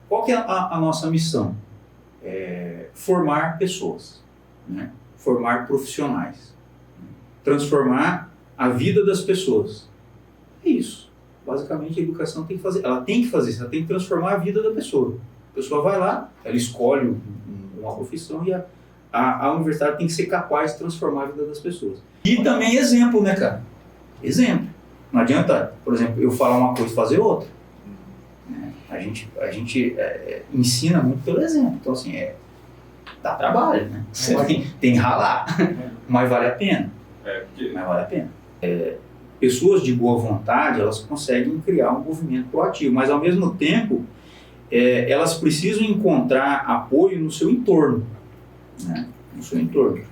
qual que é a nossa missão? Formar pessoas, né? Formar profissionais, transformar a vida das pessoas. É isso. Basicamente a educação tem que fazer, ela tem que transformar a vida da pessoa. A pessoa vai lá, ela escolhe uma profissão e a universidade tem que ser capaz de transformar a vida das pessoas. E também exemplo, né, cara? Exemplo. Não adianta, por exemplo, eu falar uma coisa e fazer outra. A gente ensina muito pelo exemplo. Então, assim, dá trabalho, né? Você tem que ralar, mas vale a pena. Mas vale a pena. Pessoas de boa vontade, elas conseguem criar um movimento proativo, mas ao mesmo tempo, elas precisam encontrar apoio no seu entorno, né? No seu entorno.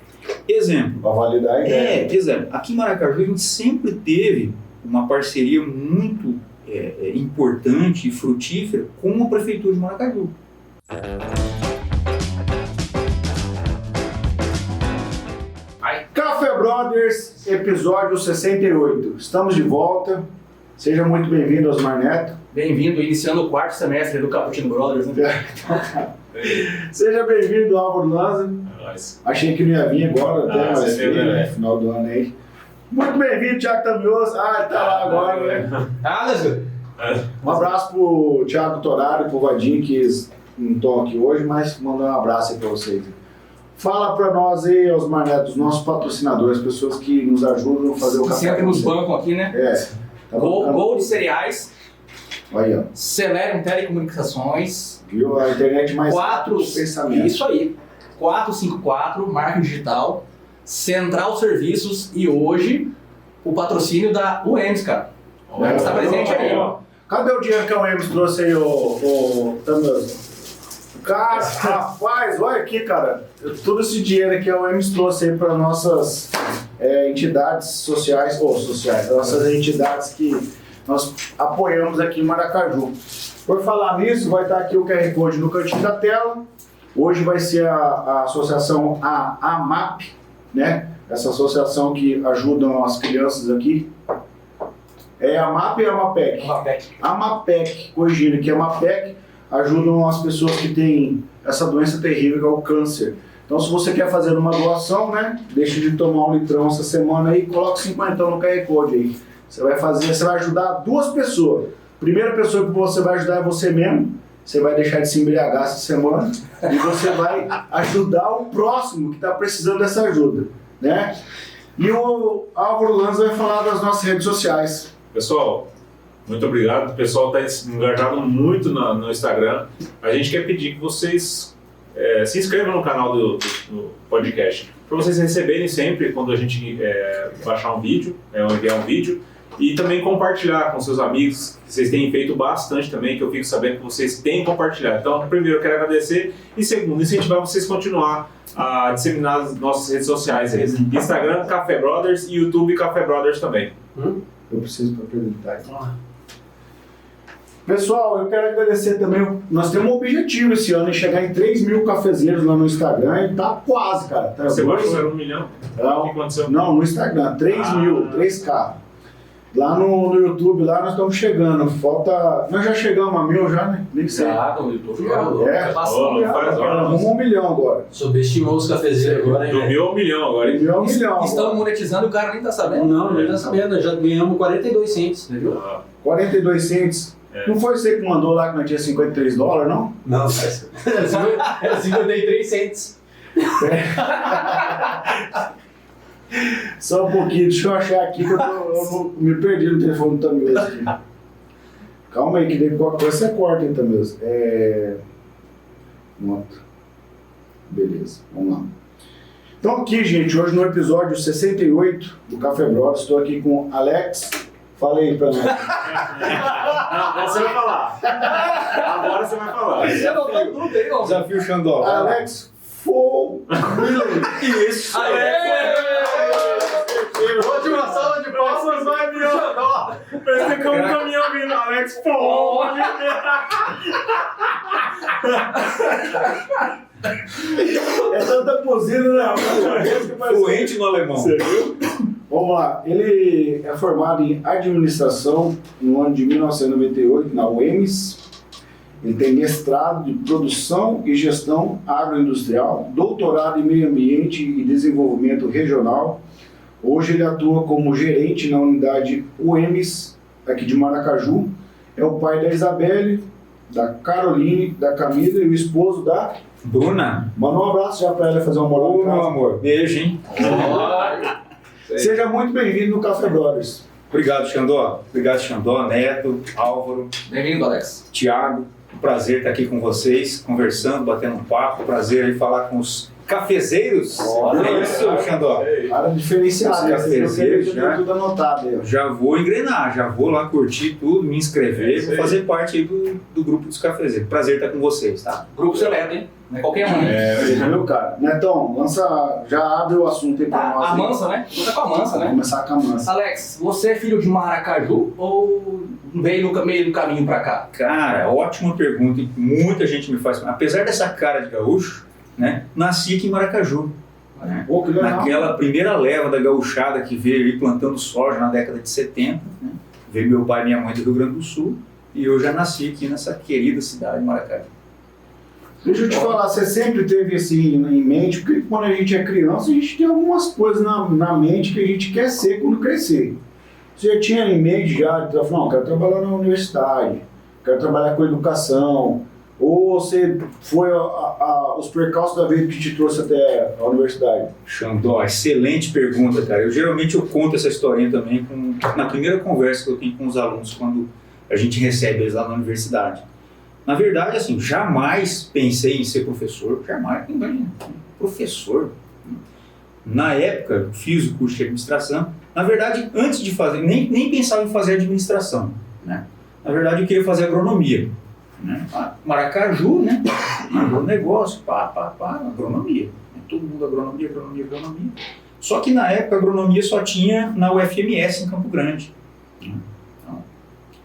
Exemplo. Para validar a ideia. Exemplo. Aqui em Maracaju, a gente sempre teve uma parceria muito importante e frutífera com a Prefeitura de Maracaju. Café Brothers, episódio 68. Estamos de volta. Seja muito bem-vindo, Osmar Neto. Bem-vindo, iniciando o quarto semestre do Cappuccino Brothers, né? Seja bem-vindo, Álvaro Lanza. Achei que não ia vir agora, até, mas né? Final do ano aí. Muito bem-vindo, Thiago Tamioso. Ele tá lá agora, né? Um abraço pro Thiago Torari e pro Vadinho, que não estão aqui hoje, mas mandar um abraço aí pra vocês. Fala pra nós aí, Osmar Neto, os nossos patrocinadores, as pessoas que nos ajudam a fazer o café. Sempre nos bancam aqui, né? Tá Gold Cereais. Aí, ó. Celerium Telecomunicações. Viu? A internet mais 4, pensamento. Isso aí. 454, marketing digital, Central Serviços e hoje o patrocínio da UEMS, cara. O UEMS está presente aí, ó. Cadê o dinheiro que a UEMS trouxe aí, ô Tamioso? Cara, rapaz, olha aqui, cara. Todo esse dinheiro que a UEMS trouxe aí para nossas entidades sociais, nossas entidades que nós apoiamos aqui em Maracaju. Por falar nisso, vai estar aqui o QR Code no cantinho da tela. Hoje vai ser a associação AMAP, né? Essa associação que ajuda as crianças aqui. É a AMAP ou a AMAPEC? AMAPEC, corrigindo que a AMAPEC ajudam as pessoas que têm essa doença terrível que é o câncer. Então, se você quer fazer uma doação, né? Deixa de tomar 1 litrão essa semana aí, coloca 50 no QR Code aí. Você vai ajudar 2 pessoas. Primeira pessoa que você vai ajudar é você mesmo. Você vai deixar de se embriagar essa semana e você vai ajudar o próximo que está precisando dessa ajuda, né? E o Álvaro Lanza vai falar das nossas redes sociais. Pessoal, muito obrigado. O pessoal está engajado muito no Instagram. A gente quer pedir que vocês se inscrevam no canal do podcast, para vocês receberem sempre quando a gente baixar um vídeo, enviar um vídeo. E também compartilhar com seus amigos, que vocês têm feito bastante também, que eu fico sabendo que vocês têm compartilhado. Então, primeiro, eu quero agradecer e segundo, incentivar vocês a continuar a disseminar as nossas redes sociais aí. Instagram, Café Brothers e YouTube, Café Brothers também. Eu preciso para apresentar. Pessoal, eu quero agradecer também. Nós temos um objetivo esse ano, em chegar em 3 mil cafezeiros lá no Instagram e tá quase, cara. Tá Você baixou, era 1 milhão? Não, o que aconteceu? Não, no Instagram, 3 mil, 3K. Lá no YouTube, lá nós estamos chegando. Falta. Nós já chegamos a 1.000 já, né? Nem sei. No YouTube já. Passou. Vamos 1 milhão agora. Subestimou os cafezeiros agora, hein? Do 1.000 ao 1 milhão agora. Do 1.000 ao 1 milhão. Estamos monetizando e o cara nem tá sabendo. Não, nem tá sabendo. Já ganhamos 42 centos, entendeu? 42 centos. Não foi você que mandou lá que não tinha $53, não? Não, é 53 centos. Só um pouquinho, deixa eu achar aqui que eu me perdi no telefone do Tamioso aqui. Calma aí, que daí qualquer coisa você corta aí, Tamioso. Nota. Beleza, vamos lá. Então aqui, gente, hoje no episódio 68 do Café Brothers, estou aqui com Alex. Fala aí pra nós. Não, você vai falar. Agora você vai falar. Você não tá tudo aí, ó. Desafio Xandó. Alex Isso. Última salva de palmas, vai, Xandó. Parece que é um caminhão vindo, Alex. Pô! É tanta buzina, né? Fluente no alemão. Você viu? Vamos lá. Ele é formado em administração no ano de 1998 na UEMS Ele tem mestrado de produção e gestão agroindustrial, doutorado em meio ambiente e desenvolvimento regional. Hoje ele atua como gerente na unidade UEMS, aqui de Maracaju. É o pai da Isabelle, da Caroline, da Camila e o esposo da Bruna. Manda um abraço já para ela fazer uma moral. Ô, meu amor. Beijo, hein? Seja muito bem-vindo no Café Brothers. Obrigado, Xandó. Obrigado, Xandó, Neto, Álvaro, Bem-vindo, Alex. Thiago. Um prazer estar aqui com vocês, conversando, batendo um papo. Prazer aí falar com os cafezeiros. É isso, Xandó. Área diferenciada, Os vocês viram que cafezeiros eu já. tenho tudo anotado aí. Já vou engrenar, já vou lá curtir tudo, me É inscrever, isso vou aí. fazer parte aí do grupo dos cafezeiros. Prazer estar com vocês, tá? Grupo seleto, hein? Não é qualquer um, hein? Viu, cara? Netão, lança, já abre o assunto aí pra Tá, nós. a aí. Mansa, né? Começa com a Mansa, Vamos né? começar com a Mansa. Alex, você é filho de Maracaju ou veio no meio do caminho pra cá? Cara, ótima pergunta, e muita gente me faz. Apesar dessa cara de gaúcho, né? Nasci aqui em Maracaju. Né? Pô, que legal. Naquela primeira leva da gauchada que veio aí plantando soja na década de 70, né? Veio meu pai e minha mãe do Rio Grande do Sul, e eu já nasci aqui nessa querida cidade de Maracaju. Deixa eu te falar, você sempre teve assim em mente, porque quando a gente é criança, a gente tem algumas coisas na mente que a gente quer ser quando crescer. Você já tinha em mente já, de falar, não, quero trabalhar na universidade, quero trabalhar com educação, ou você foi os percalços da vida que te trouxe até a universidade? Xandó, excelente pergunta, cara. Eu conto essa historinha também na primeira conversa que eu tenho com os alunos quando a gente recebe eles lá na universidade. Na verdade, assim, jamais pensei em ser professor, jamais, imagina, professor. Na época, fiz o curso de administração. Na verdade, antes de fazer, nem pensava em fazer administração, né? Na verdade, eu queria fazer agronomia, né? Maracaju, né? Agronegócio, agronomia. Todo mundo agronomia. Só que na época a agronomia só tinha na UFMS em Campo Grande. Então,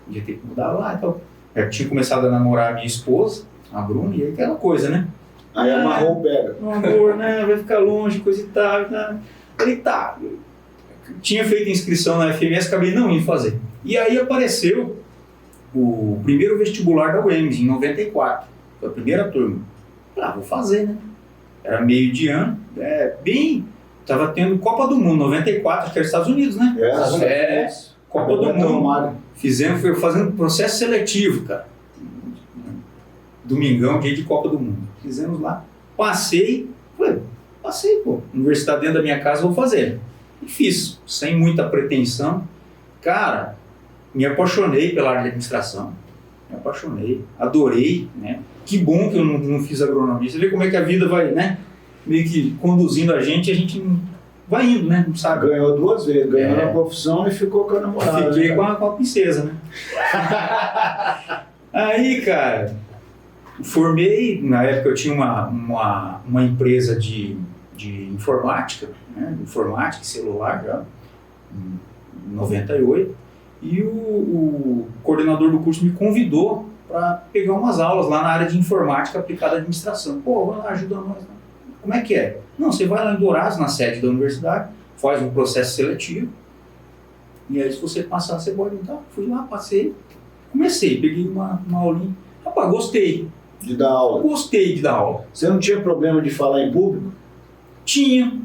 ia ter que mudar lá. Então, eu tinha começado a namorar a minha esposa, a Bruna, e aí aquela coisa, né? Aí amarrou o pega. Meu amor, né? Vai ficar longe, coisa e tal. Né? Falei, tá. Tinha feito inscrição na UFMS, acabei não indo fazer. E aí apareceu o primeiro vestibular da UEMS, em 94. Foi a primeira turma. Falei, vou fazer, né? Era meio de ano, tava tendo Copa do Mundo, 94, que era Estados Unidos, né? Copa do Mundo. Foi fazendo processo seletivo, cara. Domingão, dia de Copa do Mundo. Fizemos lá. Passei, pô. Universidade dentro da minha casa, vou fazer. E fiz, sem muita pretensão. Cara, me apaixonei pela área de administração. Me apaixonei, adorei, né? Que bom que eu não fiz agronomia. Você vê como é que a vida vai, né? Meio que conduzindo a gente não vai indo, né? Não sabe. Ganhou 2 vezes, ganhou na profissão e ficou com a namorada. Fiquei né, com a princesa, né? Aí, cara, formei, na época eu tinha uma empresa de informática, né? Informática e celular já, em 98, e o coordenador do curso me convidou para pegar umas aulas lá na área de informática aplicada à administração. Pô, vai lá, ajuda nós. Como é que é? Não, você vai lá em Dourados, na sede da universidade, faz um processo seletivo, e aí se você passar, você pode entrar. Fui lá, passei, comecei, peguei uma aulinha. Rapaz, gostei. De dar aula. Gostei de dar aula. Você não tinha problema de falar em público? Tinha.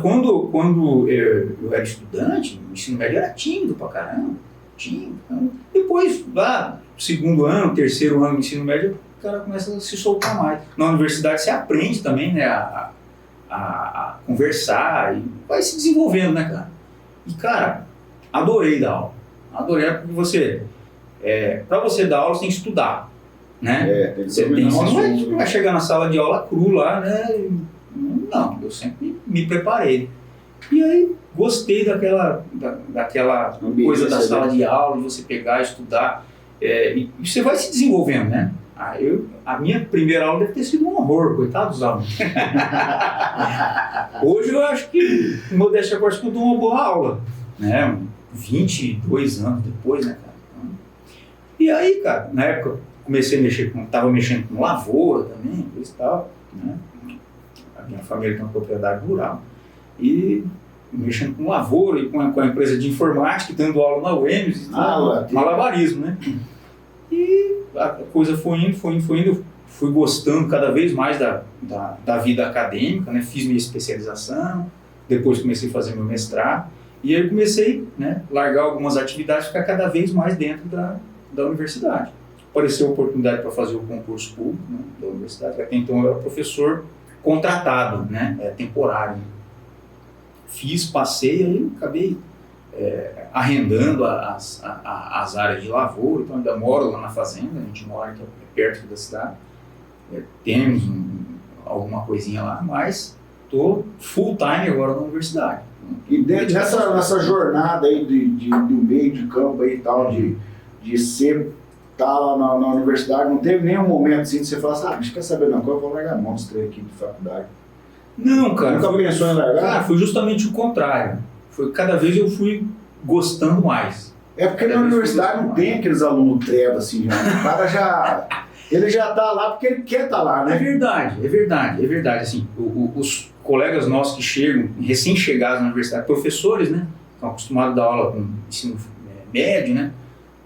Quando eu era estudante, o ensino médio era tímido pra caramba. Tímido. Então, depois, lá, segundo ano, terceiro ano do ensino médio, o cara começa a se soltar mais. Na universidade você aprende também, né, a conversar e vai se desenvolvendo, né, cara? E, cara, adorei dar aula. Adorei, porque pra você dar aula, você tem que estudar, né? Tem que Você dominar o não assunto. vai chegar na sala de aula cru lá, né? Não, eu sempre me preparei. E aí, gostei daquela coisa da sala de aula, de você pegar, estudar, e você vai se desenvolvendo, né? A minha primeira aula deve ter sido um horror, coitado dos alunos. Hoje eu acho que, modéstia à parte, que eu dou uma boa aula, né? 22 anos depois, né, cara? E aí, cara, na época, comecei a mexer tava mexendo com lavoura também, coisa e tal, né? A minha família tem uma propriedade rural, e mexendo com lavoura e com a empresa de informática, dando aula na UEMS, malabarismo, né? E a coisa foi indo, eu fui gostando cada vez mais da vida acadêmica, né? Fiz minha especialização, depois comecei a fazer meu mestrado, e aí comecei, né, largar algumas atividades e ficar cada vez mais dentro da universidade. Apareceu a oportunidade para fazer o concurso público, né, da universidade, até então eu era professor contratado, né, temporário. Fiz, passei, aí acabei arrendando as áreas de lavoura, então ainda moro lá na fazenda, a gente mora aqui perto da cidade, temos alguma coisinha lá, mas estou full time agora na universidade. E dentro nessa jornada aí do meio de campo aí e tal, de ser, tá lá na universidade, não teve nenhum momento assim de você falar assim, bicho, quer saber não, eu vou largar a mão dos três aqui de faculdade. Não, cara. Nunca pensou em largar? Cara, foi justamente o contrário. Cada vez eu fui gostando mais. É porque na universidade não tem aqueles alunos treva assim, já. O cara ele já tá lá porque ele quer estar lá, né? É verdade. Assim, os colegas nossos que chegam, recém-chegados na universidade, professores, né? Estão acostumados a dar aula com ensino médio, né?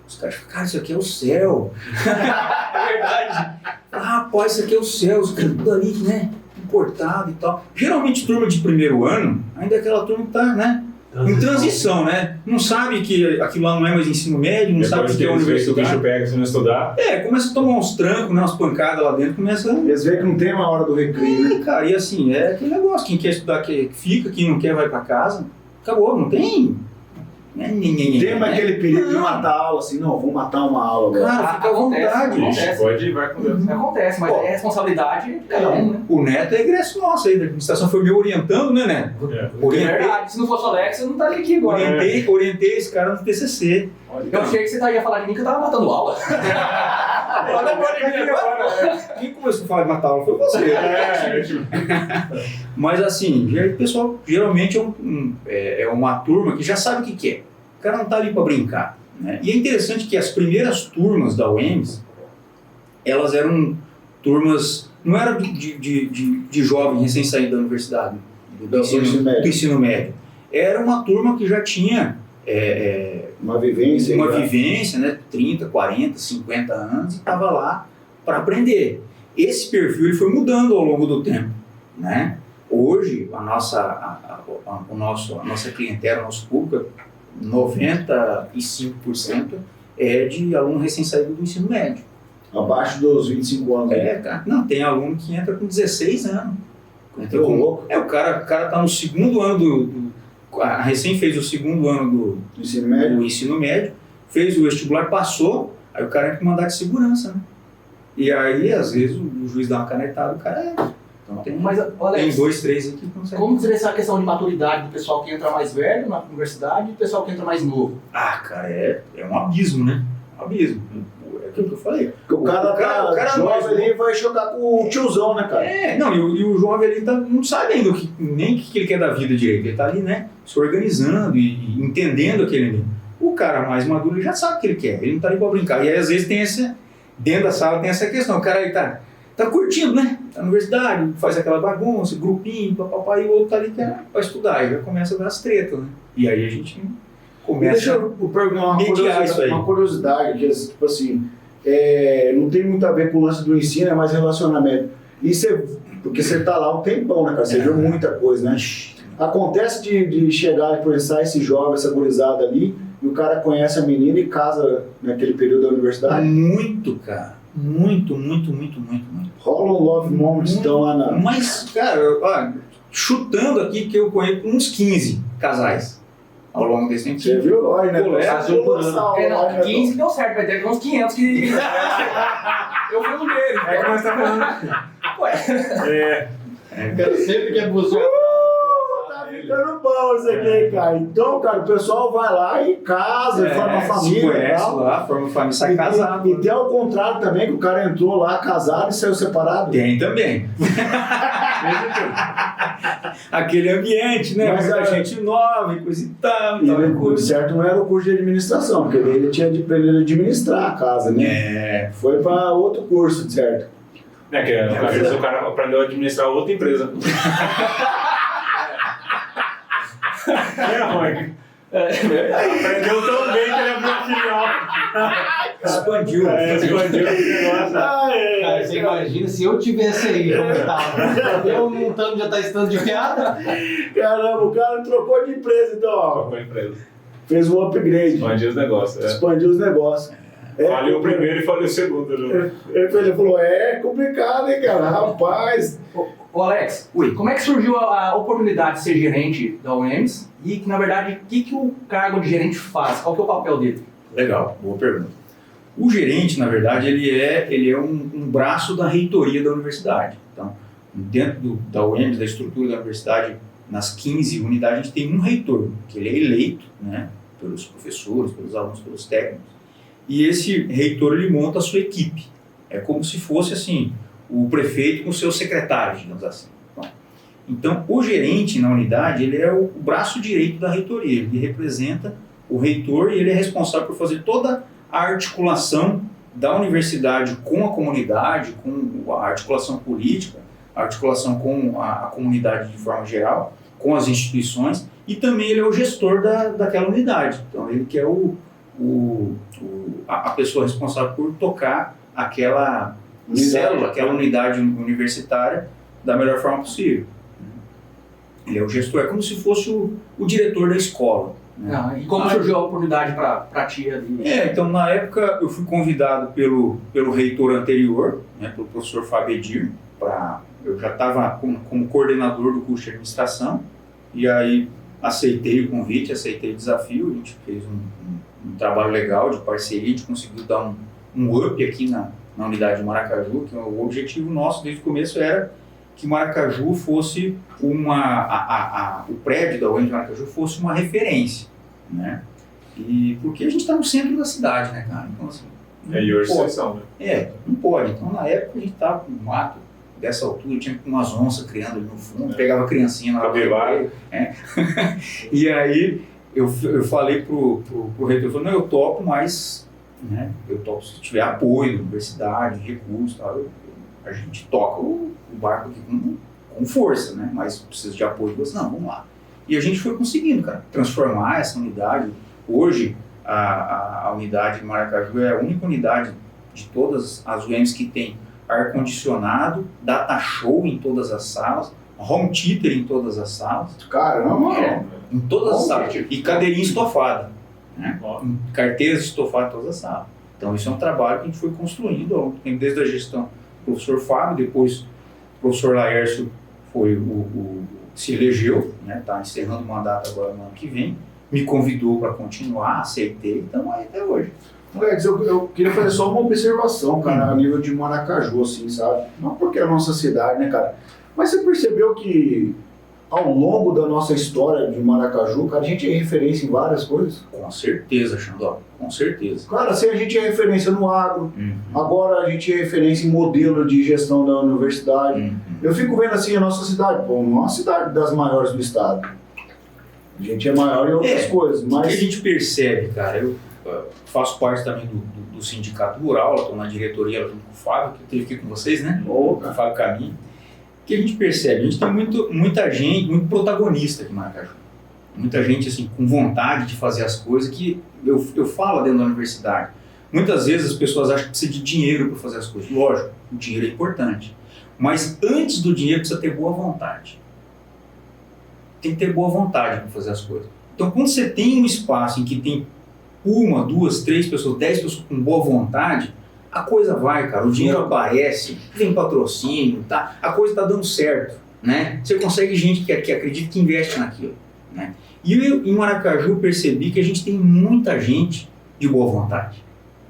Os caras falam, cara, isso aqui é o céu. É verdade. Rapaz, isso aqui é o céu, os caras tudo ali, né? Importado e tal. Geralmente, turma de primeiro ano, ainda é aquela turma que está, né? Em transição, né? Não sabe que aquilo lá não é mais ensino médio, não sabe que é universidade. O bicho pega se não estudar. Começa a tomar uns trancos, né? Umas pancadas lá dentro, começa... Eles veem que não tem uma hora do recreio, né? Cara, e assim, é aquele negócio, quem quer estudar que fica, quem não quer vai pra casa. Acabou, não tem... Tem aquele perigo de matar a aula, assim, não, vou matar uma aula agora. Cara, fica à vontade. Pode ir, vai com Deus. Acontece, mas é responsabilidade de cada um, né? O Neto é egresso nosso aí, da administração foi me orientando, né, Neto? É verdade, se não fosse o Alex, eu não estaria aqui agora. Orientei esse cara no TCC. Eu achei que você ia falar de mim que eu tava matando aula. Quem começou a falar de matar aula foi você. Mas assim, o pessoal geralmente é uma turma que já sabe o que quer. O cara não está ali para brincar, né? E é interessante que as primeiras turmas da UEMS, elas eram turmas, não eram de jovem recém-saído da universidade, do ensino médio. Era uma turma que já tinha uma vivência, né? 30, 40, 50 anos e estava lá para aprender.Esse perfil ele foi mudando ao longo do tempo, né? Hoje, a nossa clientela, o nosso público, 95% é de aluno recém-saído do ensino médio. Abaixo dos 25 anos. Cara. Não, tem aluno que entra com 16 anos. O cara tá no segundo ano recém fez o segundo ano do ensino médio, fez o vestibular, passou, aí o cara entra com mandado de segurança, né? E aí, às vezes, o juiz dá uma canetada, o cara Então tem 2, 3 aqui que consegue. Como dizer essa questão de maturidade do pessoal que entra mais velho na universidade e do pessoal que entra mais novo? Cara, é um abismo, né? Um abismo. É aquilo que eu falei. Porque o cara jovem ali vai chocar com o tiozão, né, cara? E o jovem ali não sabe ainda nem o que ele quer da vida direito. Ele tá ali, né, se organizando e entendendo aquele ali. O cara mais maduro ele já sabe o que ele quer. Ele não tá ali pra brincar. E aí, às vezes, dentro da sala tem essa questão. O cara aí tá curtindo, né? Tá na universidade, faz aquela bagunça, grupinho, papapá, e o outro tá ali pra estudar. E já começa a dar as tretas, né? E aí a gente começa Deixa eu perguntar uma curiosidade, que é tipo assim, não tem muito a ver com o lance do ensino, é mais relacionamento. Porque você tá lá um tempão, né, cara? Você viu muita coisa, né? Acontece de chegar e conhecer esse jovem, essa gurizada ali, e o cara conhece a menina e casa naquele período da universidade? Muito, cara. Muito. Rola um love moments, então lá na... Mas, cara, chutando aqui que eu conheço uns 15 casais ao longo desse tempo. Você viu? Olha, né? 15 deu certo, vai ter uns 500 que... Eu fui um deles. É que nós tá falando. Ué. O cara sempre quer buscar. Tá ficando bom isso aqui, cara. Então, cara, o pessoal vai lá e casa, forma família. Se conhece lá, forma família, sai casado. E tem ao contrário também, que o cara entrou lá casado e saiu separado. Tem também. Aquele ambiente, né? Muita gente nova e coisa e tal. O certo não era o curso de administração, porque ele tinha de aprender a administrar a casa, né? Foi para outro curso, certo? O cara aprendeu a administrar outra empresa. É verdade. Aprendeu tão bem que ele abriu a filial. Expandiu. Expandiu esse negócio. Cara, você imagina se eu tivesse aí, como eu tava. Eu montando já tá estando de piada. Caramba, o cara trocou de empresa, então, ó. Trocou a empresa. Fez um upgrade. Expandiu os negócios. Expandiu os negócios. Faliu o primeiro e faliu o segundo. Né? Ele falou, é complicado, hein, cara? Rapaz. Ô Alex, Oi. como é que surgiu a oportunidade de ser gerente da UEMS e, que na verdade, o que o cargo de gerente faz? Qual que é o papel dele? Legal, boa pergunta. O gerente, na verdade, ele é um braço da reitoria da universidade. Então, dentro da UEMS, da estrutura da universidade, nas 15 unidades, a gente tem um reitor, que ele é eleito, né, pelos professores, pelos alunos, pelos técnicos. E esse reitor, ele monta a sua equipe. É como se fosse, assim, o prefeito com seus secretários, digamos assim. Então, o gerente na unidade, ele é o braço direito da reitoria. Ele representa o reitor e ele é responsável por fazer toda a articulação da universidade com a comunidade, com a articulação política, a articulação com a comunidade de forma geral, com as instituições, e também ele é o gestor daquela unidade. Então, ele que é a pessoa responsável por tocar aquela célula, aquela unidade universitária da melhor forma possível. Ele é o gestor, é como se fosse o diretor da escola. Né? E como surgiu a oportunidade para ti ali? Então na época eu fui convidado pelo reitor anterior, né, pelo professor Fábio Edir, eu já estava como coordenador do curso de administração, e aí aceitei o convite, aceitei o desafio, a gente fez um trabalho legal de parceria, a gente conseguiu dar um up aqui na unidade de Maracaju, que o objetivo nosso desde o começo era que Maracaju fosse o prédio da UEM de Maracaju fosse uma referência, né? E porque a gente está no centro da cidade, né, cara? Então, assim, E hoje vocês são, né? não pode. Então, na época, a gente estava com um mato dessa altura, tinha umas onças criando ali no fundo, pegava a criancinha na Capivara. E aí, eu falei pro reitor, eu falei, não, eu topo, mas, né, eu topo se tiver apoio da universidade, recursos, tal, a gente toca o barco aqui com força, né? Mas precisa de apoio. Não, vamos lá. E a gente foi conseguindo, cara, transformar essa unidade. Hoje, a unidade de Maracaju é a única unidade de todas as UEMs que tem ar-condicionado, data show em todas as salas, home theater em todas as salas. Caramba! Em todas as Home salas. theater. E cadeirinha estofada. Né? Carteiras estofadas em todas as salas. Então, isso é um trabalho que a gente foi construindo ao longo do tempo, desde a gestão do professor Fábio, depois o professor Laércio foi se elegeu, né? Está encerrando o mandato agora no ano que vem, me convidou para continuar, aceitei, então aí até hoje. Alex, eu queria fazer só uma observação, cara, a nível de Maracaju, assim, sabe? Não porque é a nossa cidade, né, cara? Mas você percebeu que ao longo da nossa história de Maracaju, cara, a gente é referência em várias coisas? Com certeza, Xandó, com certeza. Cara, assim, a gente é referência no agro, agora a gente é referência em modelo de gestão da universidade. Eu fico vendo assim a nossa cidade, pô, não é uma cidade das maiores do estado. A gente é maior em outras coisas, mas... O que a gente percebe, cara, eu faço parte também do sindicato rural, estou na diretoria junto com o Fábio, que esteve aqui com vocês, né? O Fábio Caminho. O que a gente percebe? A gente tem muita gente, muito protagonista aqui em Maracaju. Muita gente assim, com vontade de fazer as coisas, que eu falo dentro da universidade. Muitas vezes as pessoas acham que precisa de dinheiro para fazer as coisas. Lógico, o dinheiro é importante. Mas antes do dinheiro precisa ter boa vontade. Tem que ter boa vontade para fazer as coisas. Então, quando você tem um espaço em que tem 1, 2, 3 pessoas, 10 pessoas com boa vontade, a coisa vai, cara. O dinheiro aparece, vem patrocínio, tá? A coisa está dando certo, né? Você consegue gente que acredita, que investe naquilo, né? E eu, em Maracaju, percebi que a gente tem muita gente de boa vontade.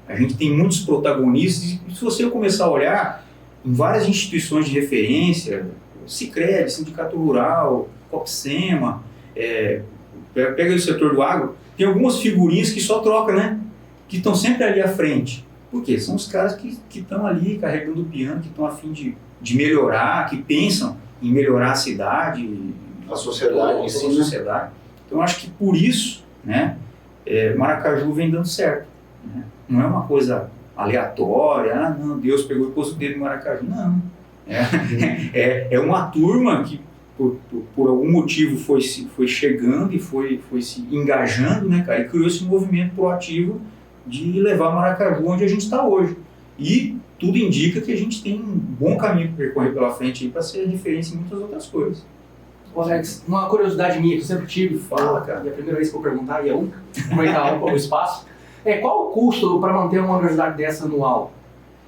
A gente tem muitos protagonistas. E se você começar a olhar em várias instituições de referência, Sicredi, Sindicato Rural, Copsema, pega o setor do agro, tem algumas figurinhas que só troca, né? Que estão sempre ali à frente. Por quê? São os caras que estão ali carregando o piano, que estão a fim de melhorar, que pensam em melhorar a cidade, a sociedade, toda a sociedade. Então, acho que por isso, né, Maracaju vem dando certo. Né? Não é uma coisa aleatória, não, Deus pegou e pôs o dedo em Maracaju. Não. É uma turma que por algum motivo foi chegando e foi se engajando, né, cara, e criou esse movimento proativo de levar Maracaju onde a gente está hoje. E tudo indica que a gente tem um bom caminho para percorrer pela frente para ser referência em muitas outras coisas. Ô Alex, uma curiosidade minha que eu sempre tive, Fala, cara. e a primeira vez que eu vou perguntar, e é única, aproveitar o espaço, qual o custo para manter uma universidade dessa anual?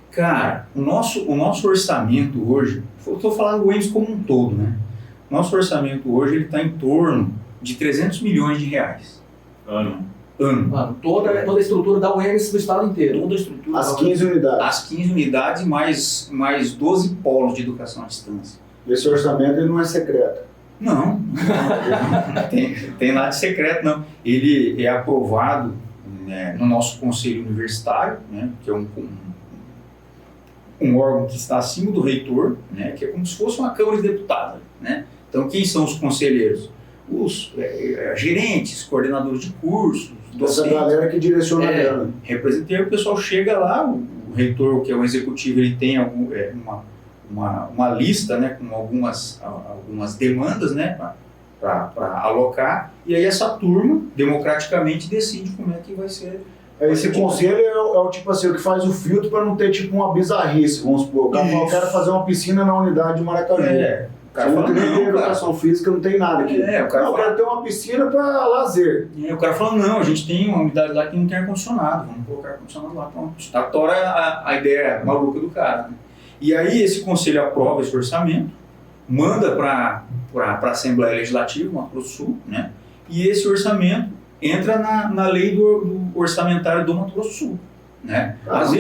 Cara, o nosso orçamento hoje, eu estou falando do EMS como um todo, né? Nosso orçamento hoje está em torno de 300 milhões de reais. Ano. Mano, toda a estrutura da UEMS do estado inteiro. Toda a estrutura. As 15 unidades. As 15 unidades mais 12 polos de educação à distância. Esse orçamento ele não é secreto. Não, tem nada de secreto, não. Ele é aprovado, né, no nosso conselho universitário, né, que é um órgão que está acima do reitor, né, que é como se fosse uma Câmara de Deputados, né? Então, quem são os conselheiros? Os gerentes, coordenadores de cursos, Essa galera que direciona a grana. representante, o pessoal chega lá, o reitor, que é o executivo, ele tem uma lista, né, com algumas demandas, né, para alocar, e aí essa turma, democraticamente, decide como é que vai ser. Esse conselho é o tipo assim, o que faz o filtro para não ter tipo uma bizarrice, vamos supor. O cara fala, eu quero fazer uma piscina na unidade de Maracaju. O cara fala, não tem não, educação física, não tem nada aqui. O cara eu fala, quero ter uma piscina para lazer. o cara fala, não, a gente tem uma unidade lá que não tem ar-condicionado, vamos colocar ar-condicionado lá. Pronto. Tora a ideia maluca do cara. Né? E aí esse conselho aprova esse orçamento, manda para a Assembleia Legislativa, Mato Grosso do Sul, né? E esse orçamento entra na lei do orçamentário do Mato Grosso do Sul. Né? Às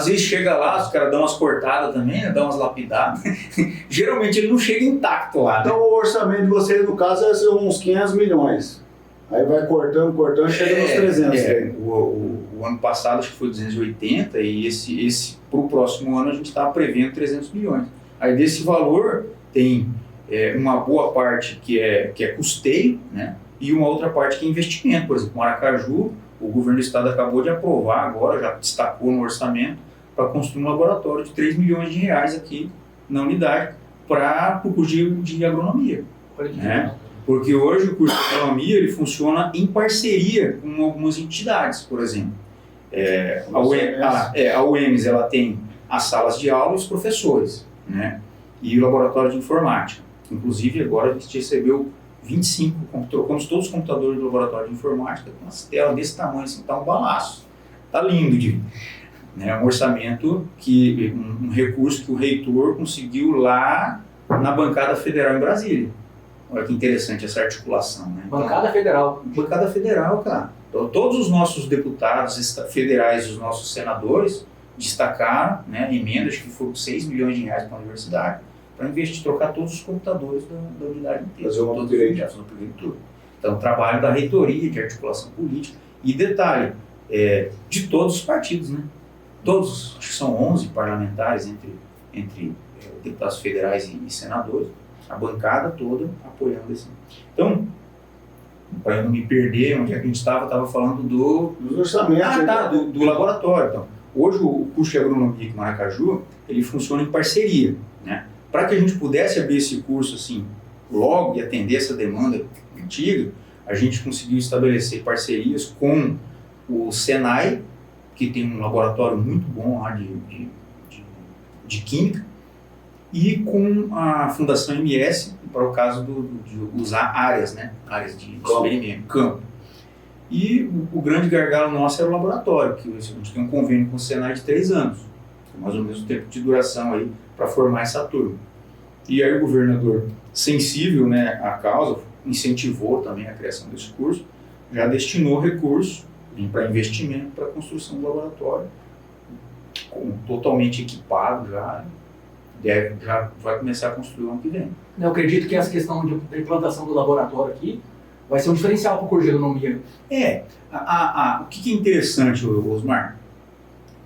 vezes chega lá, os caras dão umas cortadas também, né? Dão umas lapidadas. Geralmente ele não chega intacto lá. Né? Então o orçamento de vocês, no caso, é uns 500 milhões. Aí vai cortando, chega nos 300. O ano passado acho que foi 280 e esse para o próximo ano a gente estava prevendo 300 milhões. Aí desse valor tem uma boa parte que é custeio, né? E uma outra parte que é investimento. Por exemplo, Maracaju, o governo do estado acabou de aprovar agora, já destacou no orçamento, para construir um laboratório de 3 milhões de reais aqui na unidade para o curso de agronomia. Né? Porque hoje o curso de agronomia ele funciona em parceria com algumas entidades, por exemplo. A UEMS ela tem as salas de aula e os professores, né? E o laboratório de informática. Inclusive agora a gente recebeu 25, trocamos todos os computadores do laboratório de informática com as telas desse tamanho, assim, tá um balaço. Tá lindo, né? Um orçamento, um recurso que o reitor conseguiu lá na bancada federal em Brasília. Olha que interessante essa articulação, né? Bancada federal. Bancada federal, cara. Então, todos os nossos deputados federais e os nossos senadores destacaram, né, emendas que foram 6 milhões de reais para a universidade, para investir, trocar todos os computadores da unidade inteira. Fazer um upgrade. Tudo. Então, trabalho da reitoria, de articulação política. E detalhe, de todos os partidos, né? Todos, acho que são 11 parlamentares entre deputados federais e senadores, a bancada toda apoiando esse. Então, para eu não me perder, onde é que a gente estava falando dos orçamentos. Do laboratório. Então, hoje o curso de agronomia aqui em Maracaju, ele funciona em parceria, né? Para que a gente pudesse abrir esse curso assim, logo e atender essa demanda antiga, a gente conseguiu estabelecer parcerias com o Senai, que tem um laboratório muito bom lá de química, e com a Fundação MS, para o caso de usar áreas, né? Áreas de experimento, campo. E o grande gargalo nosso era o laboratório, que a gente tem um convênio com o Senai de 3 anos, mais ou menos o tempo de duração aí para formar essa turma. E aí o governador, sensível, né, à causa, incentivou também a criação desse curso, já destinou recursos para investimento para a construção do laboratório, totalmente equipado já vai começar a construir o ano que vem. Eu acredito que essa questão de implantação do laboratório aqui vai ser um diferencial para o curso de agronomia. O que é interessante, Osmar,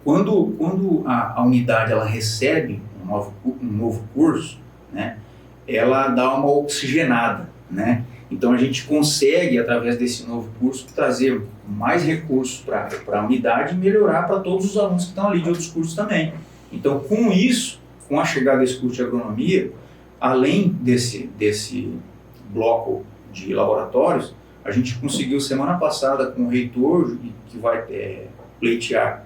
quando a unidade ela recebe um novo curso, né, ela dá uma oxigenada, né? Então a gente consegue, através desse novo curso, trazer mais recursos para a unidade e melhorar para todos os alunos que estão ali de outros cursos também. Então, com isso, com a chegada desse curso de agronomia, além desse bloco de laboratórios, a gente conseguiu semana passada com o reitor, que vai pleitear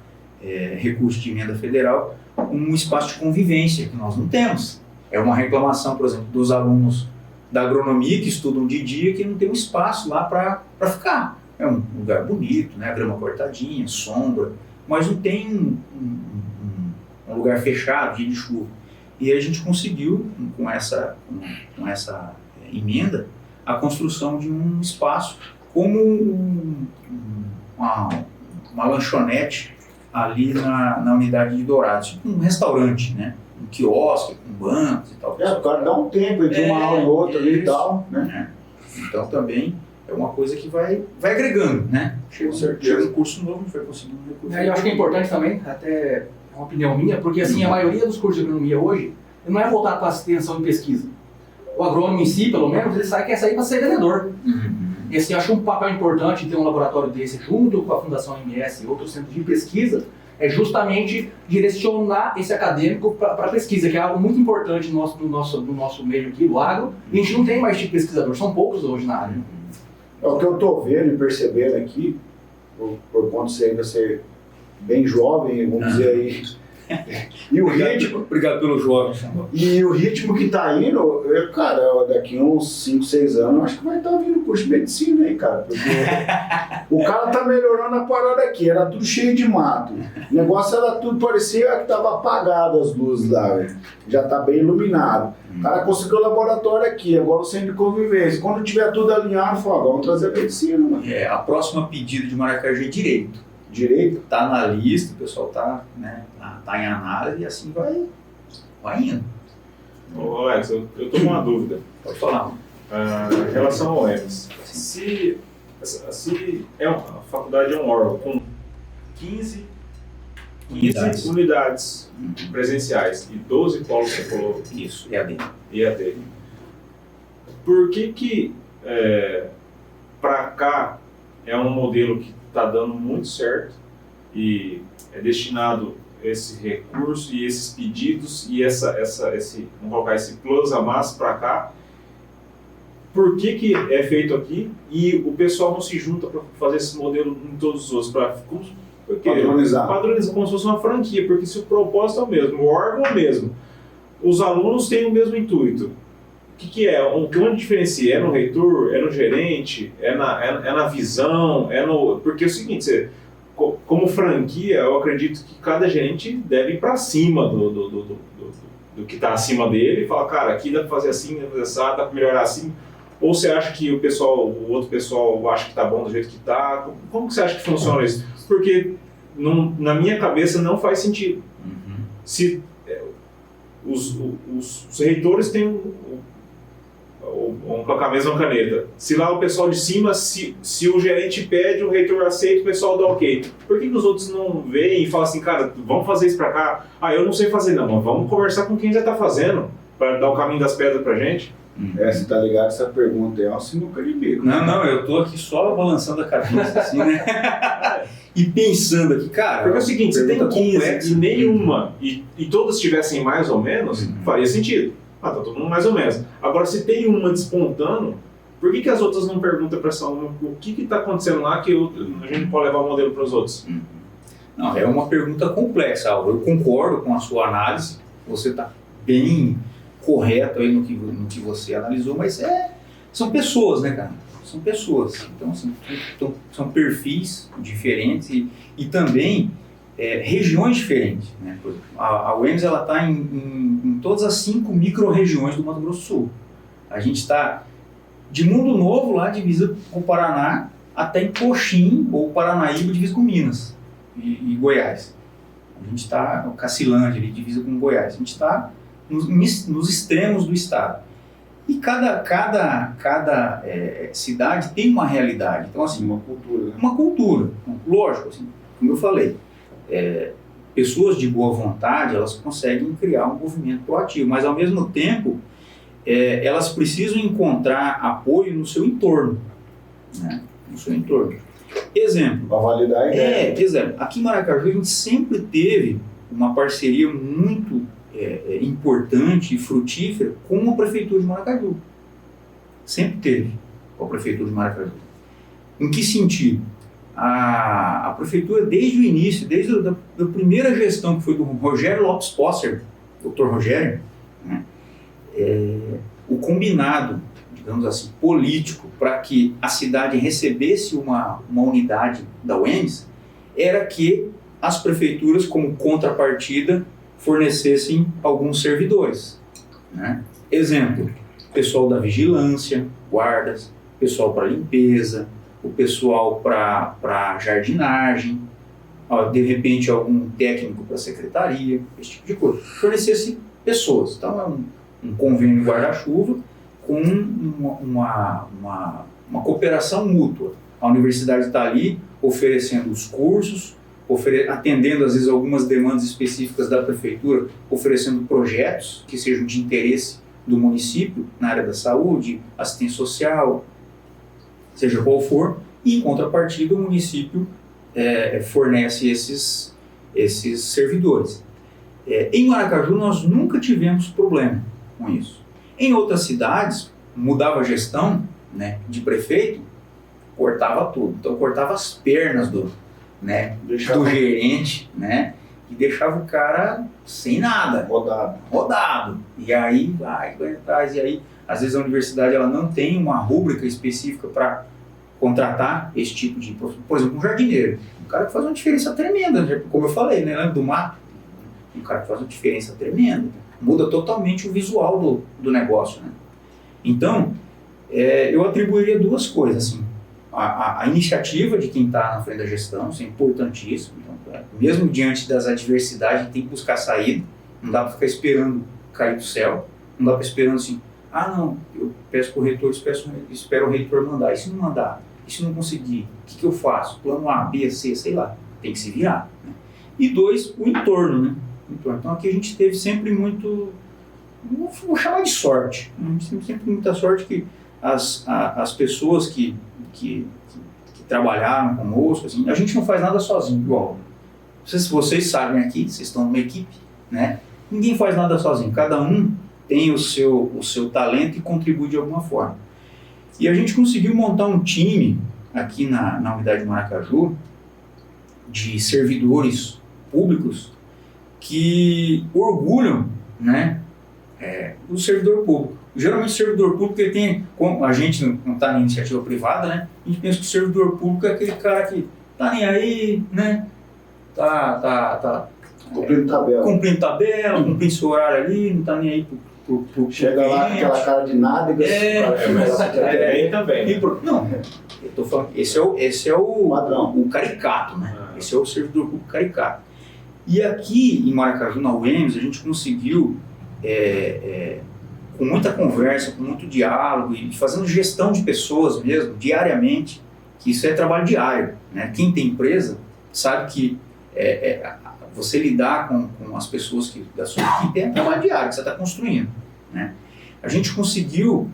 recurso de emenda federal, um espaço de convivência que nós não temos. É uma reclamação, por exemplo, dos alunos da agronomia que estudam de dia, que não tem um espaço lá para ficar. É um lugar bonito, né? A grama cortadinha, sombra, mas não tem um lugar fechado, dia de chuva. E aí a gente conseguiu, com essa emenda, a construção de um espaço como uma lanchonete ali na unidade de Dourados, tipo um restaurante, né? Um quiosque, com bancos e tal. O cara dá um tempo entre uma aula e outra ali e tal, né? Então também é uma coisa que vai agregando, né? Chega um curso novo, a gente vai conseguindo um recurso. Eu acho que é importante também, até é uma opinião minha, porque assim, a maioria dos cursos de agronomia hoje não é voltado para extensão e pesquisa. O agrônomo em si, pelo menos, ele quer sair para ser vendedor. E assim, eu acho um papel importante ter um laboratório desse junto com a Fundação MS e outros centros de pesquisa, é justamente direcionar esse acadêmico para a pesquisa, que é algo muito importante no nosso meio aqui, do agro, e a gente não tem mais tipo de pesquisador, são poucos hoje na área. É o que eu estou vendo e percebendo aqui, por conta de você ainda ser bem jovem, vamos dizer aí. E o ritmo. Obrigado pelo jovem. E o ritmo que tá indo, cara, daqui uns 5, 6 anos, eu acho que vai estar vindo o curso de medicina aí, cara. Porque o cara tá melhorando a parada aqui, era tudo cheio de mato. O negócio era tudo, parecia que tava apagado as luzes lá, velho. Já tá bem iluminado. O cara conseguiu o laboratório aqui, agora o centro de convivência. Quando tiver tudo alinhado, fala, vamos trazer a medicina, mano. A próxima pedida de Maracajá é direito. Direito? Tá na lista, o pessoal tá em análise e assim vai indo. Ô, Alex, eu tô com uma dúvida. Pode falar. Em relação ao EMS, se a faculdade é um órgão com 15 unidades presenciais e 12 polos que você falou. Isso, EAD. Por que para cá é um modelo que está dando muito certo e é destinado esse recurso e esses pedidos e vamos colocar esse plus a mais para cá? Por que é feito aqui e o pessoal não se junta para fazer esse modelo em todos os outros? Padronizar como se fosse uma franquia, porque se o propósito é o mesmo, o órgão é o mesmo, os alunos têm o mesmo intuito. O que é? Onde diferencia? É no reitor? É no gerente? É na visão? Porque é o seguinte, como franquia, eu acredito que cada gerente deve ir para cima do que está acima dele e falar, cara, aqui dá para fazer assim, dá para fazer assim, dá para melhorar assim. Ou você acha que o outro pessoal acha que está bom do jeito que está? Como que você acha que funciona isso? Porque na minha cabeça não faz sentido. Se os reitores têm vamos colocar a mesma caneta. Se lá o pessoal de cima, se o gerente pede, o reitor aceita, o pessoal dá ok. Por que os outros não veem e falam assim, cara, vamos fazer isso pra cá? Eu não sei fazer não, mas vamos conversar com quem já tá fazendo, para dar o caminho das pedras pra gente. Você tá ligado que essa pergunta é uma sinuca de bico. Não, eu tô aqui só balançando a cabeça assim, né? E pensando aqui, cara. Porque é o seguinte, você tem 15 complexa. e nenhuma, e todas tivessem mais ou menos, faria sentido. Tá todo mundo mais ou menos. Agora, se tem uma despontando, por que as outras não perguntam para essa uma o que está acontecendo lá que a gente não pode levar o modelo para os outros? Não, é uma pergunta complexa, Álvaro. Eu concordo com a sua análise, você está bem correto aí no que você analisou, mas são pessoas, né, cara? São pessoas. Então, assim, são perfis diferentes e também regiões diferentes, né? A UEMS está em todas as 5 micro-regiões do Mato Grosso do Sul. A gente está de Mundo Novo, lá divisa com o Paraná, até em Coxim ou Paranaíba, divisa com Minas e Goiás. A gente está no Cacilândia, divisa com Goiás. A gente está nos extremos do estado. E cada cidade tem uma realidade. Então, assim, uma cultura. Lógico, assim, como eu falei, pessoas de boa vontade, elas conseguem criar um movimento proativo, mas ao mesmo tempo, elas precisam encontrar apoio no seu entorno, né? No seu entorno. Exemplo. Para validar a ideia. Exemplo. Aqui em Maracaju, a gente sempre teve uma parceria muito importante e frutífera como a Prefeitura de Maracaju. Sempre teve com a Prefeitura de Maracaju. Em que sentido? A Prefeitura, desde o início, desde a primeira gestão, que foi do Rogério Lopes Posser, Dr. Rogério, né, o combinado, digamos assim, político, para que a cidade recebesse uma unidade da UEMS, era que as prefeituras, como contrapartida, fornecessem alguns servidores, né? Exemplo, pessoal da vigilância, guardas, pessoal para limpeza, o pessoal para jardinagem, de repente algum técnico para secretaria, esse tipo de coisa. Fornecesse pessoas. Então é um convênio guarda-chuva com uma cooperação mútua. A universidade está ali oferecendo os cursos, atendendo às vezes algumas demandas específicas da prefeitura, oferecendo projetos que sejam de interesse do município, na área da saúde, assistência social, seja qual for, e em contrapartida o município fornece esses servidores. Em Maracaju nós nunca tivemos problema com isso. Em outras cidades, mudava a gestão, né, de prefeito, cortava tudo. Então cortava as pernas do gerente, né, e deixava o cara sem nada. Rodado. E aí vai atrás, e aí às vezes a universidade ela não tem uma rúbrica específica para contratar esse tipo de, por exemplo, um jardineiro, um cara que faz uma diferença tremenda, como eu falei, né, do mato, um cara que faz uma diferença tremenda, muda totalmente o visual do negócio, né? Então, eu atribuiria duas coisas, assim, a iniciativa de quem está na frente da gestão, isso é importantíssimo, então, mesmo diante das adversidades, a gente tem que buscar saída, não dá para ficar esperando cair do céu, não dá para esperando assim, não, eu peço para o reitor, espero o reitor mandar, e se não mandar? E se não conseguir, o que eu faço? Plano A, B, C, sei lá, tem que se virar, né? E dois, o entorno, né? Então aqui a gente teve sempre muito, vou chamar de sorte, a gente teve sempre muita sorte que as pessoas que trabalharam conosco, assim, a gente não faz nada sozinho, igual, não sei se vocês sabem aqui, vocês estão numa equipe, né? Ninguém faz nada sozinho, cada um tem o seu talento e contribui de alguma forma. E a gente conseguiu montar um time aqui na unidade de Maracaju de servidores públicos que orgulham, né, o servidor público. Geralmente o servidor público ele tem, como a gente não está na iniciativa privada, né, a gente pensa que o servidor público é aquele cara que tá nem aí, né, tá cumprindo tabela, cumprindo seu horário ali, não tá nem aí chega lá com aquela cara de nada e também. Não, eu tô falando, esse é o padrão, o caricato, né? Esse é o servidor público caricato. E aqui em Maracaju, na UEMS, a gente conseguiu, com muita conversa, com muito diálogo e fazendo gestão de pessoas mesmo, diariamente, que isso é trabalho diário, né? Quem tem empresa sabe que você lidar com as pessoas da sua equipe é trabalho diário que você está construindo, né? A gente conseguiu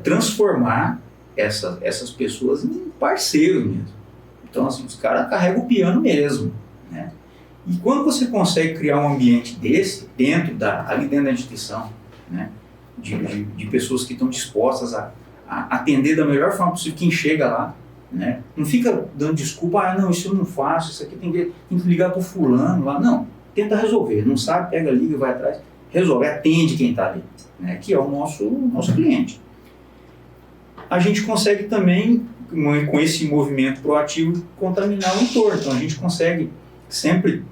transformar essas pessoas em parceiros mesmo. Então, assim, os caras carregam o piano mesmo, né? E quando você consegue criar um ambiente desse, ali dentro da instituição, né? De pessoas que estão dispostas a atender da melhor forma possível quem chega lá, né? Não fica dando desculpa, não, isso eu não faço, isso aqui tem que ligar para o fulano lá. Não, tenta resolver, não sabe, pega, liga, vai atrás, resolve, atende quem está ali, né? Que é o nosso cliente. A gente consegue também, com esse movimento proativo, contaminar o entorno. Então a gente consegue sempre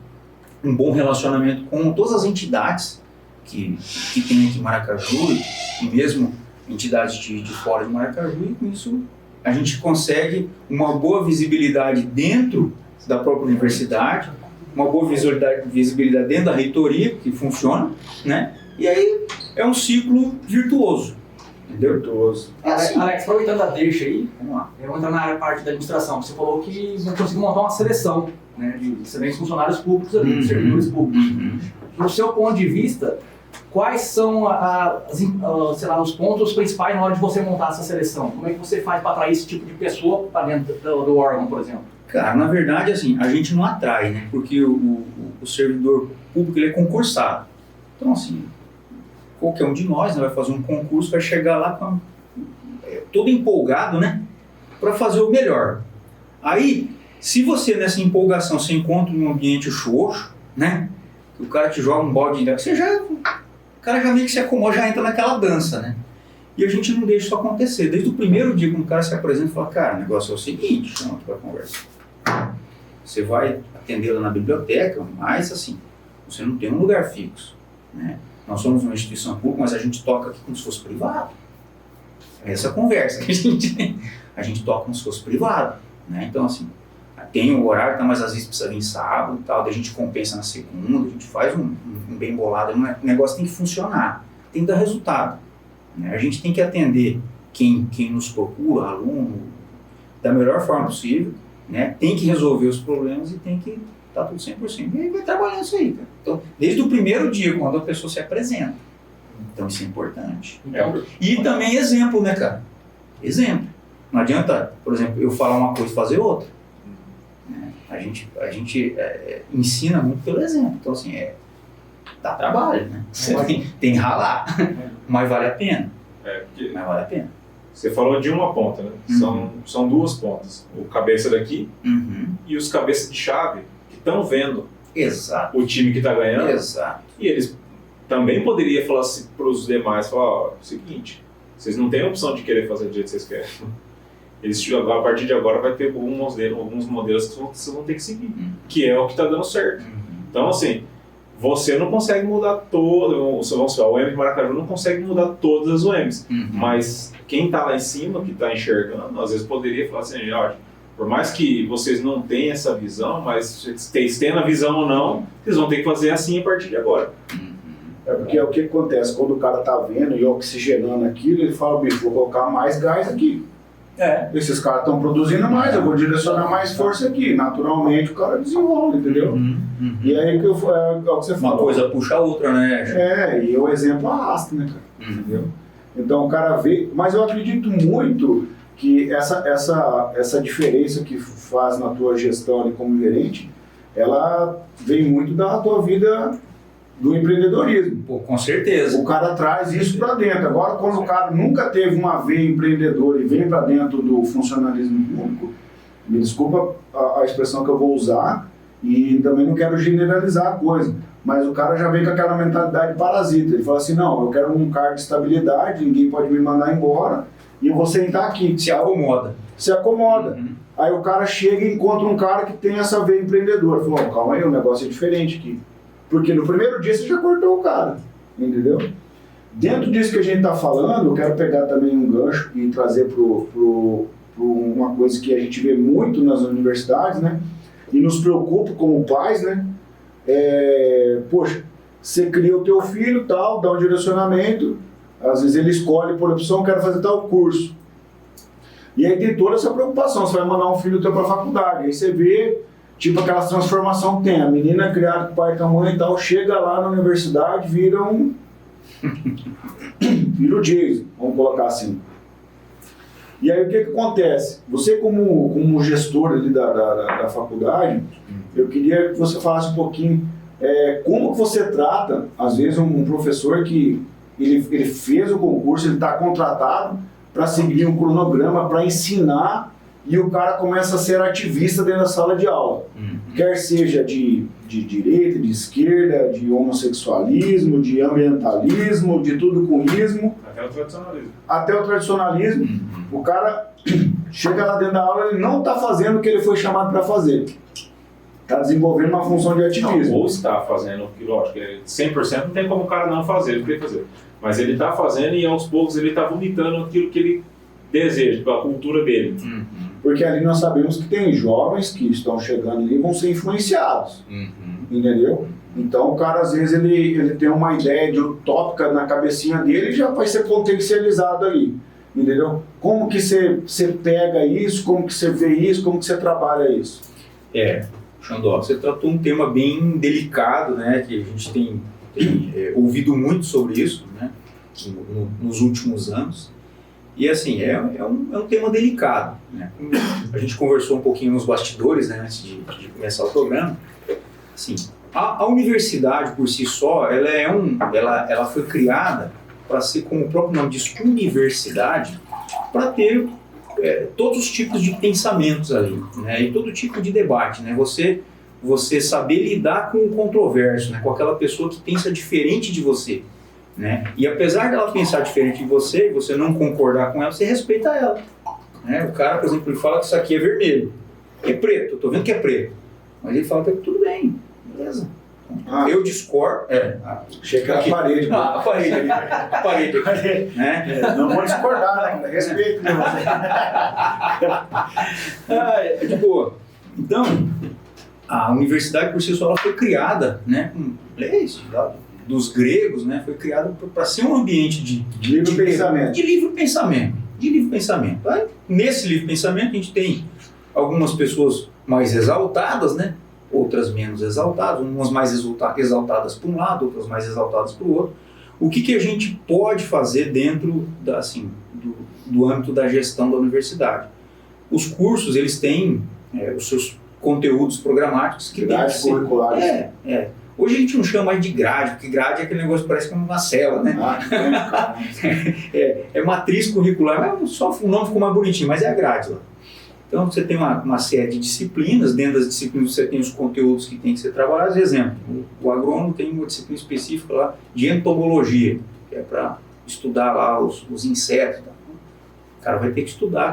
um bom relacionamento com todas as entidades que tem aqui em Maracaju e mesmo entidades de fora de Maracaju, e com isso a gente consegue uma boa visibilidade dentro da própria universidade, uma boa visibilidade dentro da reitoria, que funciona, né? E aí é um ciclo virtuoso. Entendeu? Virtuoso. Alex, aproveitando a deixa aí, vamos lá. Eu vou entrar na parte da administração. Você falou que você conseguiu montar uma seleção, né, de excelentes funcionários públicos ali, de servidores públicos. Do seu ponto de vista, quais são os pontos principais na hora de você montar essa seleção? Como é que você faz para atrair esse tipo de pessoa para dentro do órgão, por exemplo? Cara, na verdade, assim, a gente não atrai, né? Porque o servidor público ele é concursado. Então, assim, qualquer um de nós, né, vai fazer um concurso, vai chegar lá todo empolgado, né, para fazer o melhor. Aí, se você nessa empolgação se encontra em um ambiente xoxo, né, que o cara te joga um balde de água, o cara já meio que se acomoda, já entra naquela dança, né? E a gente não deixa isso acontecer. Desde o primeiro dia, quando o cara se apresenta e fala, cara, o negócio é o seguinte, chama aqui para conversa. Você vai atendê-la na biblioteca, mas assim, você não tem um lugar fixo, né? Nós somos uma instituição pública, mas a gente toca aqui como se fosse privado. Essa conversa que a gente toca como se fosse privado, né? Então, assim, tem o horário, mas às vezes precisa vir sábado e tal, daí a gente compensa na segunda, a gente faz um bem bolado, o negócio tem que funcionar, tem que dar resultado, né? A gente tem que atender quem nos procura, aluno, da melhor forma possível, né? Tem que resolver os problemas e tem que estar tudo 100%. E aí vai trabalhando isso aí, cara. Então, desde o primeiro dia, quando a pessoa se apresenta. Então, isso é importante. E também exemplo, né, cara? Exemplo. Não adianta, por exemplo, eu falar uma coisa e fazer outra. Né? A gente ensina muito pelo exemplo. Então, assim, dá trabalho, né? Você tem que ralar, mas vale a pena. Mas vale a pena. Você falou de uma ponta, né? São duas pontas. O cabeça daqui e os cabeças de chave que estão vendo o time que está ganhando. Exato. E eles também poderiam falar assim, para os demais, falar, seguinte, vocês não têm a opção de querer fazer do jeito que vocês querem. A partir de agora vai ter alguns modelos que vocês vão ter que seguir, que é o que está dando certo. Então, assim, você não consegue mudar o OEM de Maracaju não consegue mudar todas as OEMs, mas quem está lá em cima, que está enxergando, às vezes poderia falar assim, por mais que vocês não tenham essa visão, mas vocês tendo a visão ou não, vocês vão ter que fazer assim a partir de agora. Porque o que acontece, quando o cara tá vendo e oxigenando aquilo, ele fala, bicho, vou colocar mais gás aqui. Esses caras estão produzindo mais, eu vou direcionar mais força aqui. Naturalmente o cara desenvolve, entendeu? E aí é o que você falou. Uma coisa puxa a outra, né? E o exemplo arrasta, né, cara? Entendeu? Então o cara vê, mas eu acredito muito que essa diferença que faz na tua gestão ali como gerente, ela vem muito da tua vida do empreendedorismo. Pô, com certeza. O cara traz isso para dentro. Agora, quando o cara nunca teve uma veia empreendedora e vem para dentro do funcionalismo público, me desculpa a expressão que eu vou usar, e também não quero generalizar a coisa, mas o cara já vem com aquela mentalidade parasita. Ele fala assim, não, eu quero um cargo de estabilidade, ninguém pode me mandar embora, e eu vou sentar aqui. Se acomoda. Se acomoda. Aí o cara chega e encontra um cara que tem essa veia empreendedora. Fala, calma aí, o negócio é diferente aqui. Porque no primeiro dia você já cortou o cara, entendeu? Dentro disso que a gente está falando, eu quero pegar também um gancho e trazer para uma coisa que a gente vê muito nas universidades, né? E nos preocupa como pais, né? Poxa, você cria o teu filho, tal, dá um direcionamento, às vezes ele escolhe por opção, quero fazer tal curso. E aí tem toda essa preocupação, você vai mandar um filho teu para a faculdade, aí você vê tipo aquela transformação que tem, a menina criada com o pai e com a mãe e tal, chega lá na universidade, vira o Jason, vamos colocar assim. E aí o que acontece? Você como gestor ali da faculdade, eu queria que você falasse um pouquinho como que você trata, às vezes, um professor que ele fez o concurso, ele está contratado para seguir um cronograma, para ensinar, e o cara começa a ser ativista dentro da sala de aula. Quer seja de direita, de esquerda, de homossexualismo, de ambientalismo, de tudo com ismo. Até o tradicionalismo. O cara chega lá dentro da aula, ele não está fazendo o que ele foi chamado para fazer. Está desenvolvendo uma função de ativismo. Não, ou está fazendo, lógico, 100% não tem como o cara não fazer, ele quer fazer. Mas ele está fazendo e aos poucos ele está vomitando aquilo que ele deseja, a cultura dele. Porque ali nós sabemos que tem jovens que estão chegando ali e vão ser influenciados, entendeu? Então o cara às vezes ele tem uma ideia de utópica na cabecinha dele e já vai ser potencializado ali, entendeu? Como que você pega isso, como que você vê isso, como que você trabalha isso? Xandó, você tratou um tema bem delicado, né, que a gente tem ouvido muito sobre isso, né, nos últimos anos. E assim, é um tema delicado, né? A gente conversou um pouquinho nos bastidores, né, antes de começar o programa. Assim, A universidade por si só, ela foi criada para ser, como o próprio nome diz, universidade, para ter todos os tipos de pensamentos ali, né? E todo tipo de debate, né? Você saber lidar com o controverso, né? Com aquela pessoa que pensa diferente de você, né? E apesar dela pensar diferente de você, você não concordar com ela, você respeita ela, né? O cara, por exemplo, ele fala que isso aqui é vermelho, é preto, eu tô vendo que é preto, mas ele fala que tudo bem, beleza. Eu discordo. Chega na parede. A parede aqui, né? Não vou discordar, né? Respeito de você. É de boa. Então, a universidade por si só ela foi criada, né, com leis dos gregos, né, foi criada para ser um ambiente de livre pensamento. Aí, nesse livre pensamento a gente tem algumas pessoas mais exaltadas, né, outras menos exaltadas, umas mais exaltadas para um lado, outras mais exaltadas para o outro. O que a gente pode fazer dentro do âmbito da gestão da universidade? Os cursos, eles têm os seus conteúdos programáticos que grades curriculares. Hoje a gente não chama mais de grade, porque grade é aquele negócio que parece como uma cela, né? É matriz curricular, mas só o nome ficou mais bonitinho, mas é a grade lá. Então você tem uma série de disciplinas, dentro das disciplinas você tem os conteúdos que tem que ser trabalhados. Exemplo, o agrônomo tem uma disciplina específica lá de entomologia, que é para estudar lá os insetos. O cara vai ter que estudar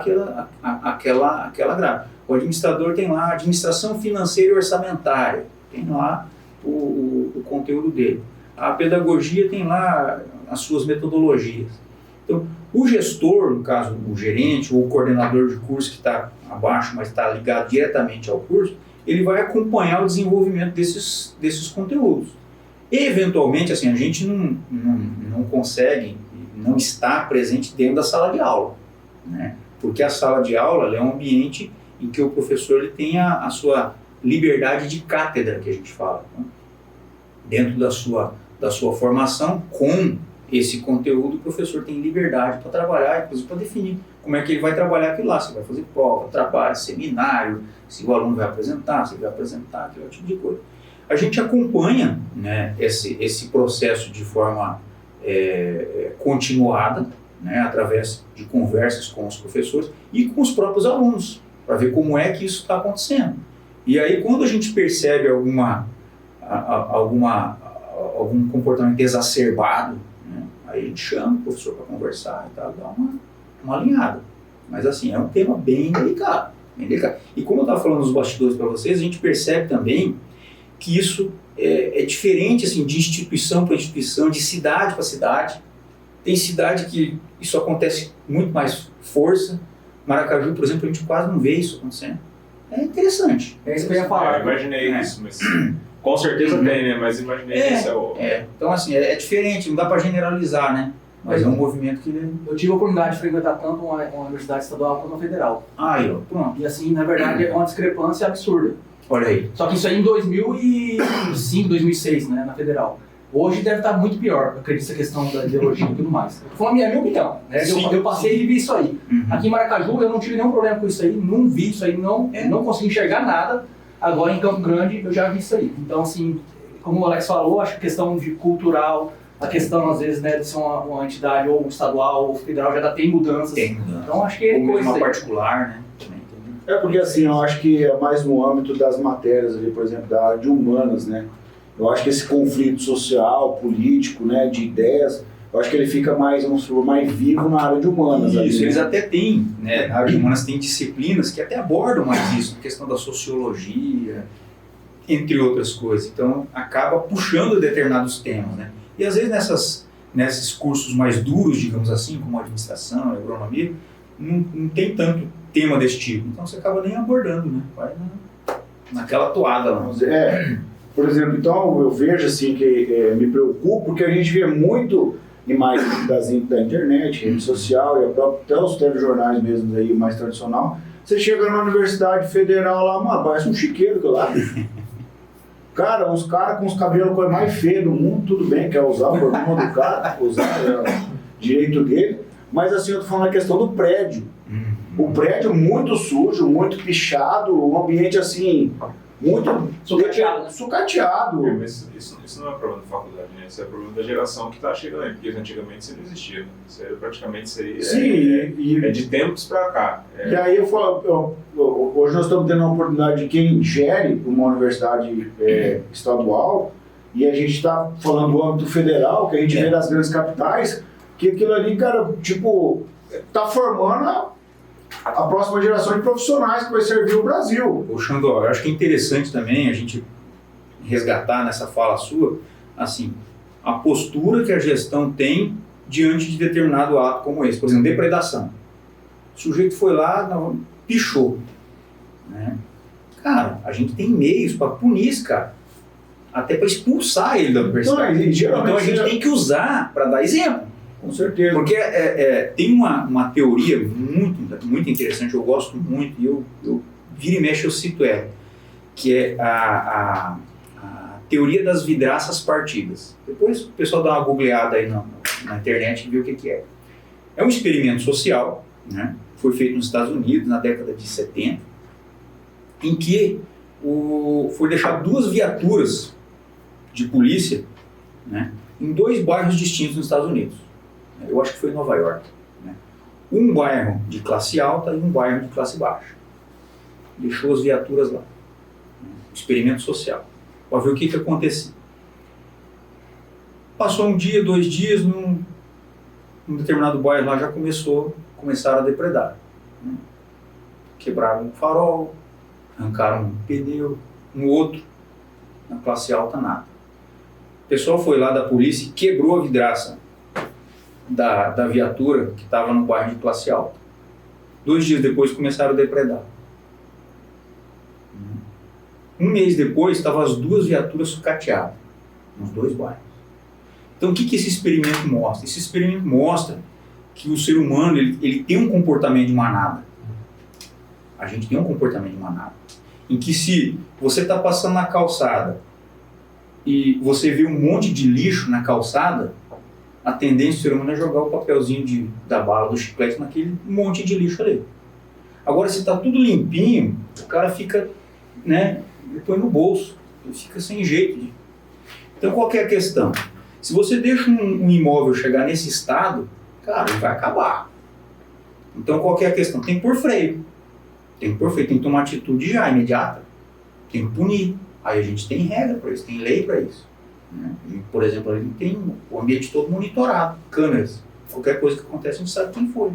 aquela grade. O administrador tem lá administração financeira e orçamentária, tem lá o conteúdo dele. A pedagogia tem lá as suas metodologias. Então, o gestor, no caso o gerente ou o coordenador de curso que está abaixo, mas está ligado diretamente ao curso, ele vai acompanhar o desenvolvimento desses conteúdos. E, eventualmente, assim, a gente não consegue, não está presente dentro da sala de aula, né? Porque a sala de aula é um ambiente em que o professor ele tem a sua liberdade de cátedra, que a gente fala, né? Dentro da sua formação, com esse conteúdo, o professor tem liberdade para trabalhar, inclusive para definir como é que ele vai trabalhar aquilo lá, se vai fazer prova, trabalho, seminário, se o aluno vai apresentar, se ele vai apresentar, aquele tipo de coisa. A gente acompanha, né, esse processo de forma continuada, né, através de conversas com os professores e com os próprios alunos, para ver como é que isso está acontecendo. E aí, quando a gente percebe algum comportamento exacerbado, né, aí a gente chama o professor para conversar e tal, dá uma alinhada. Mas assim, é um tema bem delicado, bem delicado. E como eu estava falando nos bastidores para vocês, a gente percebe também que isso é diferente assim, de instituição para instituição, de cidade para cidade. Tem cidade que isso acontece muito mais força. Maracaju, por exemplo, a gente quase não vê isso acontecendo. É interessante. É isso que eu ia falar. Eu imaginei isso, mas com certeza tem, né? Mas imaginei que esse é o... Então, assim, é diferente, não dá para generalizar, né? Mas é um movimento que... Eu tive a oportunidade de frequentar tanto uma universidade estadual quanto uma federal. Aí, ó, pronto. E assim, na verdade, é uma discrepância absurda. Olha aí. Só que isso aí em 2005, 2006, né, na federal. Hoje deve estar muito pior, eu acredito, essa questão da ideologia e tudo mais. Foi a minha opinião, né? Eu passei e vi isso aí. Uhum. Aqui em Maracaju eu não tive nenhum problema com isso aí, não vi isso aí, não consegui enxergar nada. Agora em Campo Grande eu já vi isso aí. Então, assim, como o Alex falou, acho que a questão de cultural, a questão às vezes, né, de ser uma entidade ou estadual ou federal já tem mudanças. Tem mudança. Então acho que é ou coisa uma aí. particular, né? É porque assim, eu acho que é mais no âmbito das matérias ali, por exemplo, da área de humanas, né? Eu acho que esse conflito social, político, né, de ideias, eu acho que ele fica mais, vamos supor, mais vivo na área de humanas. Isso, ali, eles né? até têm, né, na área de humanas tem disciplinas que até abordam mais isso, a questão da sociologia, entre outras coisas. Então, acaba puxando determinados temas, né? E às vezes nesses cursos mais duros, digamos assim, como administração, agronomia, não tem tanto tema desse tipo. Então, você acaba nem abordando, né? Vai naquela toada lá. Por exemplo, então eu vejo assim que me preocupo porque a gente vê muito imagens da internet, rede social e até os telejornais mesmo aí, mais tradicional. Você chega na Universidade Federal lá, mano, parece um chiqueiro que lá. Cara, uns caras com os cabelos coisa mais feia do mundo, tudo bem, quer usar o problema do cara, usar o direito dele, mas assim, eu tô falando a questão do prédio. O prédio muito sujo, muito pichado, um ambiente assim, muito Sucateado, né? sucateado. Isso não é problema da faculdade, né? Isso é problema da geração que está chegando aí, porque antigamente isso não existia. Né? Isso aí praticamente seria. Sim, é de tempos para cá. E aí hoje nós estamos tendo a oportunidade de quem gere uma universidade estadual, e a gente está falando do âmbito federal, que a gente vê nas grandes capitais, que aquilo ali, cara, tipo, está formando a próxima geração de profissionais que vai servir o Brasil. Ô Xandó, eu acho que é interessante também a gente resgatar nessa fala sua, assim, a postura que a gestão tem diante de determinado ato como esse. Por exemplo, depredação. O sujeito foi lá, pichou. Né? Cara, a gente tem meios para punir esse cara. Até para expulsar ele da universidade. Então a gente tem que usar para dar exemplo. Com certeza. Porque tem uma teoria muito interessante, eu gosto muito, e eu vira e mexe eu cito ela, que é a teoria das vidraças partidas. Depois o pessoal dá uma googleada aí na internet e vê o que é. É um experimento social, né? Foi feito nos Estados Unidos na década de 70, em que foi deixar 2 viaturas de polícia, né, em 2 bairros distintos nos Estados Unidos. Eu acho que foi em Nova York. Né? Um bairro de classe alta e um bairro de classe baixa. Deixou as viaturas lá. Experimento social. Para ver o que acontecia. Passou 1 dia, 2 dias, num determinado bairro lá já começaram a depredar. Né? Quebraram um farol, arrancaram um pneu, um outro. Na classe alta, nada. O pessoal foi lá da polícia e quebrou a vidraça da viatura que estava no bairro de classe alta. 2 dias depois começaram a depredar. 1 mês depois estavam as 2 viaturas sucateadas nos 2 bairros. Então o que esse experimento mostra? Esse experimento mostra que o ser humano ele tem um comportamento de manada. A gente tem um comportamento de manada. Em que se você está passando na calçada e você vê um monte de lixo na calçada, a tendência do ser humano é jogar o papelzinho da bala, do chiclete naquele monte de lixo ali. Agora, se está tudo limpinho, o cara fica, né, ele põe no bolso, ele fica sem jeito. Então, qual que é a questão? Se você deixa um imóvel chegar nesse estado, cara, ele vai acabar. Então, qual que é a questão? Tem que pôr freio. Tem que tomar atitude já, imediata. Tem que punir. Aí a gente tem regra para isso, tem lei para isso. Né? E, por exemplo, a gente tem o ambiente todo monitorado, câmeras. Qualquer coisa que acontece, a gente sabe quem foi.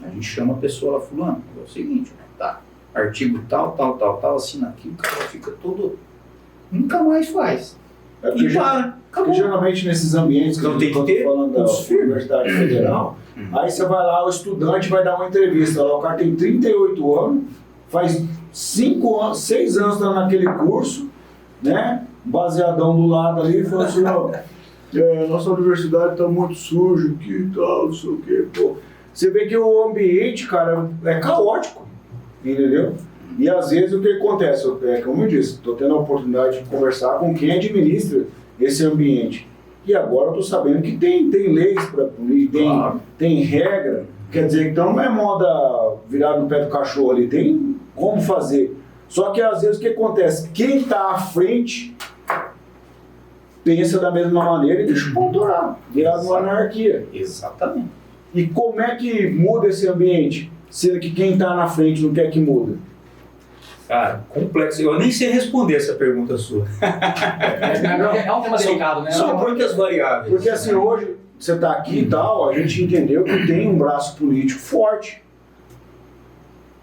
A gente chama a pessoa lá, fulano, é o seguinte, né? Tá, artigo tal, assina aqui, o cara fica todo... Nunca mais faz. E para, acabou. Geralmente nesses ambientes que então, tem que ter falando da Universidade Federal, aí você vai lá, o estudante vai dar uma entrevista lá, o cara tem 38 anos, faz 6 anos está naquele curso, né? Baseadão do lado ali, falou assim, nossa universidade está muito suja aqui e tal, não sei o quê. Pô. Você vê que o ambiente, cara, é caótico, entendeu? E às vezes o que acontece, como eu disse, estou tendo a oportunidade de conversar com quem administra esse ambiente. E agora eu estou sabendo que tem leis para punir, tem regra. Quer dizer, então não é moda virar no pé do cachorro ali, tem como fazer. Só que às vezes o que acontece? Quem está à frente pensa da mesma maneira e deixa o pau torar, virar uma anarquia. Exatamente. E como é que muda esse ambiente, sendo que quem está na frente não quer que muda? Cara, complexo. Eu nem sei responder essa pergunta sua. É um tema delicado, né? São muitas variáveis. Porque assim, hoje você está aqui e tal, a gente entendeu que tem um braço político forte.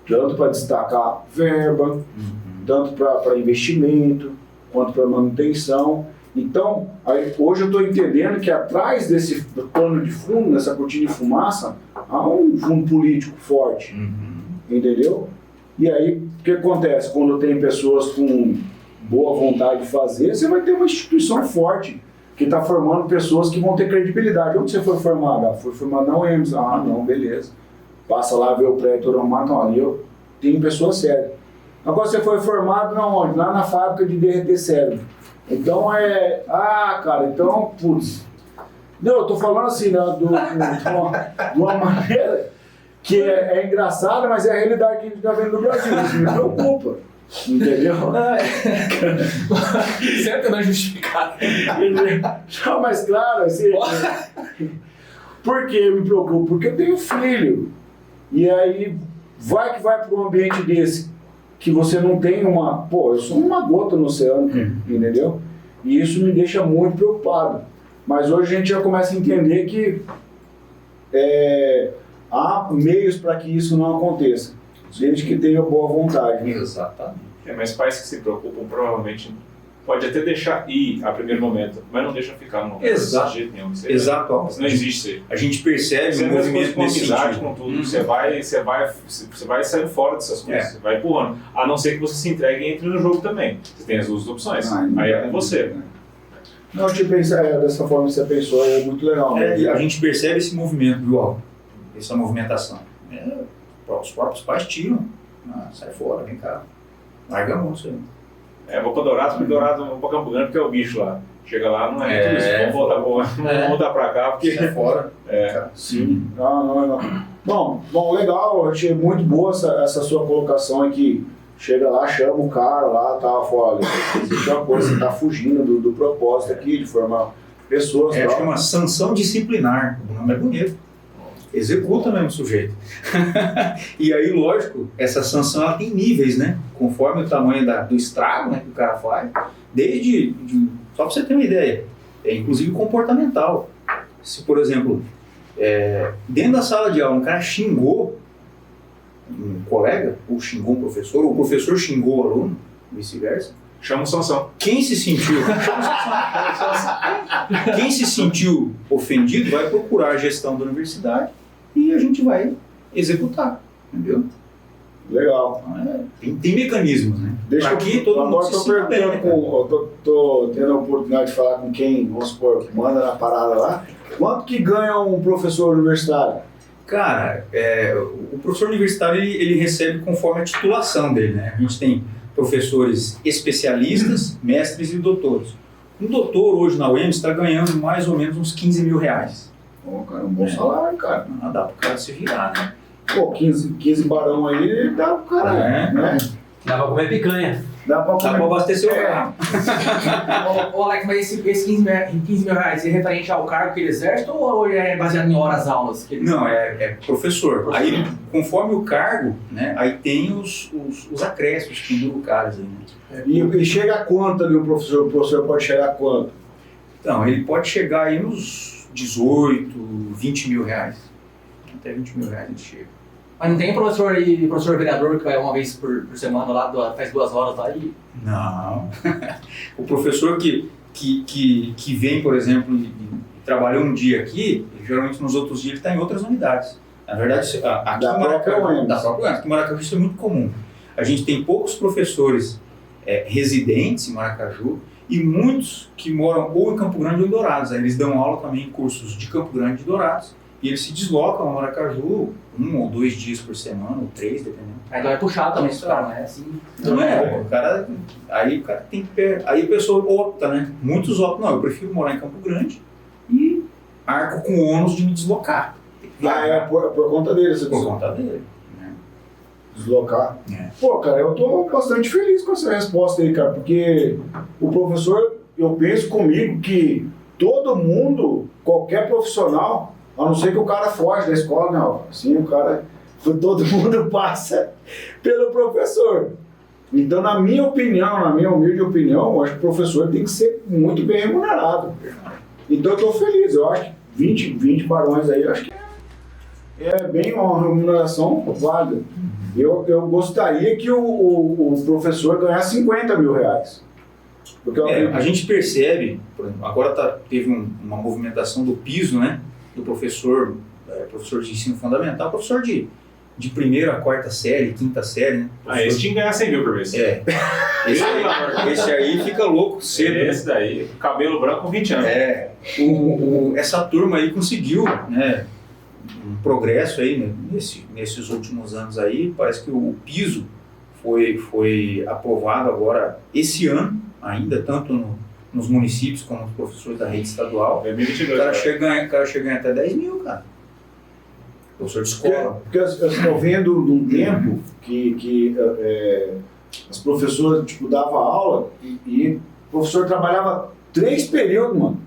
Tanto para destacar verba, tanto para investimento, quanto para manutenção. Então, hoje eu estou entendendo que atrás desse pano de fundo, nessa cortina de fumaça, há um fundo político forte. Entendeu? E aí, o que acontece? Quando tem pessoas com boa vontade de fazer, você vai ter uma instituição forte, que está formando pessoas que vão ter credibilidade. Onde você foi formado? Foi formado na UEMS. Ah, não, beleza. Passa lá, vê o prédio todo arrumado, não, ali eu tenho pessoa séria. Agora você foi formado na onde? Lá na fábrica de derreter cérebro. Então cara, então, putz. Não, eu tô falando assim, né, de uma maneira que é engraçada, mas é a realidade que a gente está vendo no Brasil. Isso me preocupa. Entendeu? Sempre não justificar. Não, mas claro, assim. Por que eu me preocupo? Porque eu tenho filho. E aí, vai para um ambiente desse, que você não tem uma... Pô, eu sou uma gota no oceano, entendeu? E isso me deixa muito preocupado. Mas hoje a gente já começa a entender que há meios para que isso não aconteça, desde que tenha boa vontade. Exatamente. Mas pais que se preocupam provavelmente pode até deixar ir a primeiro momento, mas não deixa ficar no momento Exato. de jeito nenhum. Exato. Não existe isso aí. A gente percebe Você o vê as coisas movimento com nesse amizade, sentido. com tudo. Você vai saindo fora dessas coisas. Você vai empurrando. A não ser que você se entregue e entre no jogo também. Você tem as duas opções. Aí é com você. Não, te pensar dessa forma que você pensou é muito legal. Né? E a gente percebe esse movimento, viu, Alvo? Essa movimentação. Os próprios pais tiram. Sai fora, vem cá. Larga a mão, isso aí. Vou pra Dourados, porque Dourados vou pra Campo Grande, porque é o bicho lá. Chega lá, não é tudo isso. Vamos voltar pra cá, porque... Sai fora. Sim. Não. Bom, legal. Achei muito boa essa sua colocação aqui. Chega lá, chama o cara lá, tá fora. Existe uma coisa, você tá fugindo do propósito aqui, de formar pessoas. Acho que é uma sanção disciplinar. O nome é bonito. Executa mesmo o sujeito. E aí, lógico, essa sanção ela tem níveis, né? Conforme o tamanho do estrago, né, que o cara faz. Só para você ter uma ideia, inclusive comportamental. Se, por exemplo, dentro da sala de aula um cara xingou um colega, ou xingou um professor, ou o professor xingou o aluno, vice-versa, chama o sanção. Quem se sentiu ofendido vai procurar a gestão da universidade e a gente vai executar, entendeu? Legal. Tem mecanismos, né? Deixa Pra que todo mundo agora se sinta bem, né, cara? tô tendo a oportunidade de falar com quem, vamos supor, manda na parada lá. Quanto que ganha um professor universitário? Cara, o professor universitário ele recebe conforme a titulação dele, né? A gente tem professores especialistas, mestres e doutores. Um doutor hoje na UEM está ganhando mais ou menos uns 15 mil reais. Pô, cara, um bom salário, cara. Dá para o cara se virar, né? Pô, 15 barão aí dá pro cara, né? Dá pra comer picanha. Dá pra abastecer o carro. Ô Alex, mas esse 15 mil reais é referente ao cargo que ele exerce ou é baseado em horas aulas? Não, é professor. Aí, conforme o cargo, né, aí tem os acréscimos penduricários. Né? E chega a quanto ali o professor pode chegar a quanto? Então, ele pode chegar aí nos 18, 20 mil reais. Até 20 mil reais ele chega. Mas não tem professor vereador que vai uma vez por semana lá, faz 2 horas lá e... Não. O professor que vem, por exemplo, e trabalhou um dia aqui, geralmente nos outros dias ele está em outras unidades. Na verdade, aqui em Maracaju isso é muito comum. A gente tem poucos professores residentes em Maracaju e muitos que moram ou em Campo Grande ou em Dourados. Aí eles dão aula também em cursos de Campo Grande e de Dourados. E eles se deslocam a Maracaju 1 ou 2 dias por semana, ou 3, dependendo. Aí então é puxado também esse cara, não é assim? Não é, o cara tem que... Aí a pessoa opta, né? Muitos optam, não, eu prefiro morar em Campo Grande e arco com o ônus de me deslocar. Por conta dele, você Por conta dele. Né? Deslocar. Pô, cara, eu tô bastante feliz com essa resposta aí, cara, porque o professor, eu penso comigo que todo mundo, qualquer profissional, a não ser que o cara foge da escola, não. Assim, todo mundo passa pelo professor. Então, na minha humilde opinião, eu acho que o professor tem que ser muito bem remunerado. Então, eu estou feliz. Eu acho que 20 barões aí, eu acho que é bem uma remuneração válida. Eu gostaria que o professor ganhasse 50 mil reais. Porque a gente percebe, por exemplo, agora teve uma movimentação do piso, né? Do professor de ensino fundamental, professor de primeira a quarta série, quinta série, né? Esse tinha que ganhar 100 mil por mês. Esse aí fica louco cedo. Esse daí, cabelo branco com 20 anos. Essa turma aí conseguiu, né, um progresso aí, né, nesses últimos anos aí. Parece que o piso foi aprovado agora esse ano, ainda, tanto nos municípios como nos professores da rede estadual. 2022, o cara chega a ganhar até 10 mil, cara. Professor de escola. Porque eu estou vendo num tempo que as professoras, tipo, davam aula e o professor trabalhava 3 períodos, mano.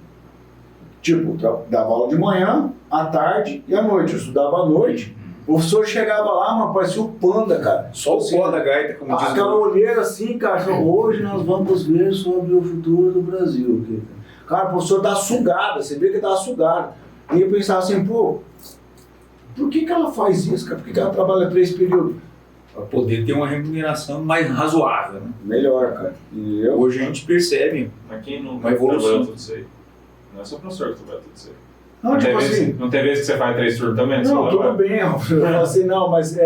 Tipo, dava aula de manhã, à tarde e à noite. Eu estudava à noite. O professor chegava lá, mano, parecia um panda, cara. Só o pó da gaita, como diz Aquela olheira assim, cara. Hoje nós vamos ver sobre o futuro do Brasil. Cara, o professor tá sugado, você vê que tá sugado. E eu pensava assim, pô, por que ela faz isso, cara? Por que ela trabalha 3 períodos? para poder ter uma remuneração mais razoável, né? Melhor, cara. E Hoje a gente percebe Mas quem não uma evolução. trabalhou tudo isso aí? Não é só o professor que trabalha tudo isso aí. Não, tipo tem assim. vez, não tem vez que você faz 3 turnos também? Não, tudo bem, eu falei assim, não, mas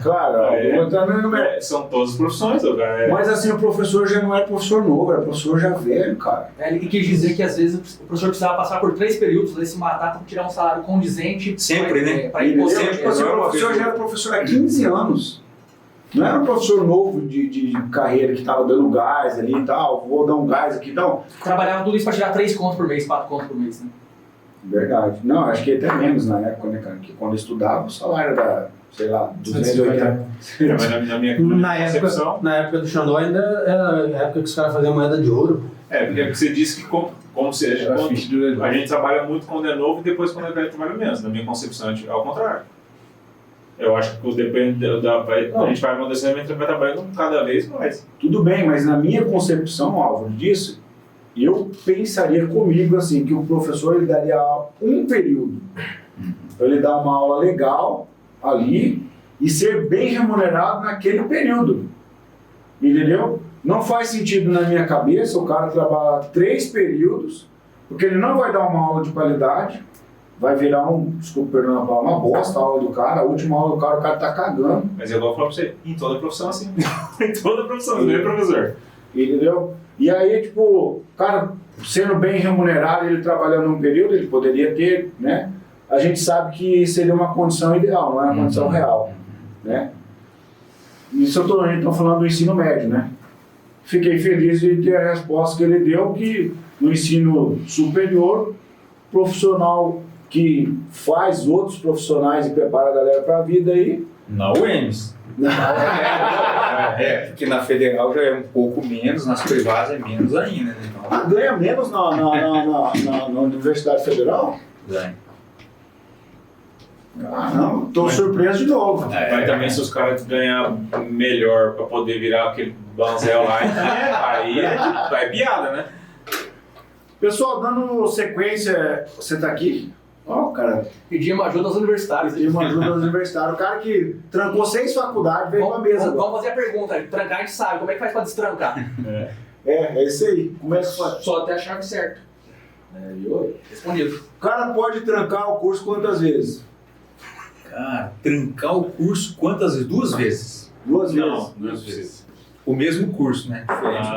claro, eu vou entrar no mérito. São todas as profissões, cara. Mas assim, o professor já não era professor novo, era professor já velho, cara. Ele quis dizer que às vezes o professor precisava passar por 3 períodos, daí se matar para tirar um salário condizente. Sempre, né? Para ir poder. Entendeu? Tipo assim, o professor já era professor há 15 anos. Não era um professor novo de carreira que estava dando gás ali e tal, vou dar um gás aqui, não. Trabalhava tudo isso para tirar 3 contos por mês, 4 contos por mês, né? Verdade. Não, acho que até menos na época, né, cara? Que quando eu estudava, o salário era, sei lá, 280. Mas na minha concepção... Na época do Xandó ainda era a época que os caras faziam moeda de ouro. Porque você disse que como se a gente trabalha muito quando é novo e depois quando é velho trabalha menos. Na minha concepção é ao contrário. Eu acho que depende a gente vai amadurecendo e vai trabalhando cada vez mais. Tudo bem, mas na minha concepção, Álvaro, disso, eu pensaria comigo assim, que o professor ele daria um período. Ele dá uma aula legal ali e ser bem remunerado naquele período. Entendeu? Não faz sentido na minha cabeça o cara trabalhar 3 períodos, porque ele não vai dar uma aula de qualidade, vai virar uma bosta a aula do cara, a última aula do cara, o cara tá cagando. Mas eu vou falar pra você, em toda profissão assim. Em toda profissão, não é professor. Entendeu? E aí, tipo, cara, sendo bem remunerado, ele trabalhando um período, ele poderia ter, né? A gente sabe que seria uma condição ideal, não é uma condição real, né? Isso a gente está falando do ensino médio, né? Fiquei feliz de ter a resposta que ele deu, que no ensino superior, profissional que faz outros profissionais e prepara a galera para a vida aí. Na UEMS. Porque na federal já é um pouco menos, nas privadas é menos ainda, né? Então, Ganha menos na Universidade Federal? ganha. Ah, não, tô surpreso de novo. Mas também se os caras ganhar melhor pra poder virar aquele banzel lá, aí é piada, né? Pessoal, dando sequência, você tá aqui? Ó, cara, Pedia uma ajuda aos universitários. pediu uma ajuda aos universitários. O cara que trancou 6 faculdades veio pra mesa agora. Vamos fazer a pergunta. Trancar a gente sabe. Como é que faz para destrancar? É isso aí. Como é que faz? Só até a chave certa. Respondido. O cara pode trancar o curso quantas vezes? Cara, trancar o curso quantas vezes? 2 vezes. 2 vezes. Não precisa. O mesmo curso, né? Diferente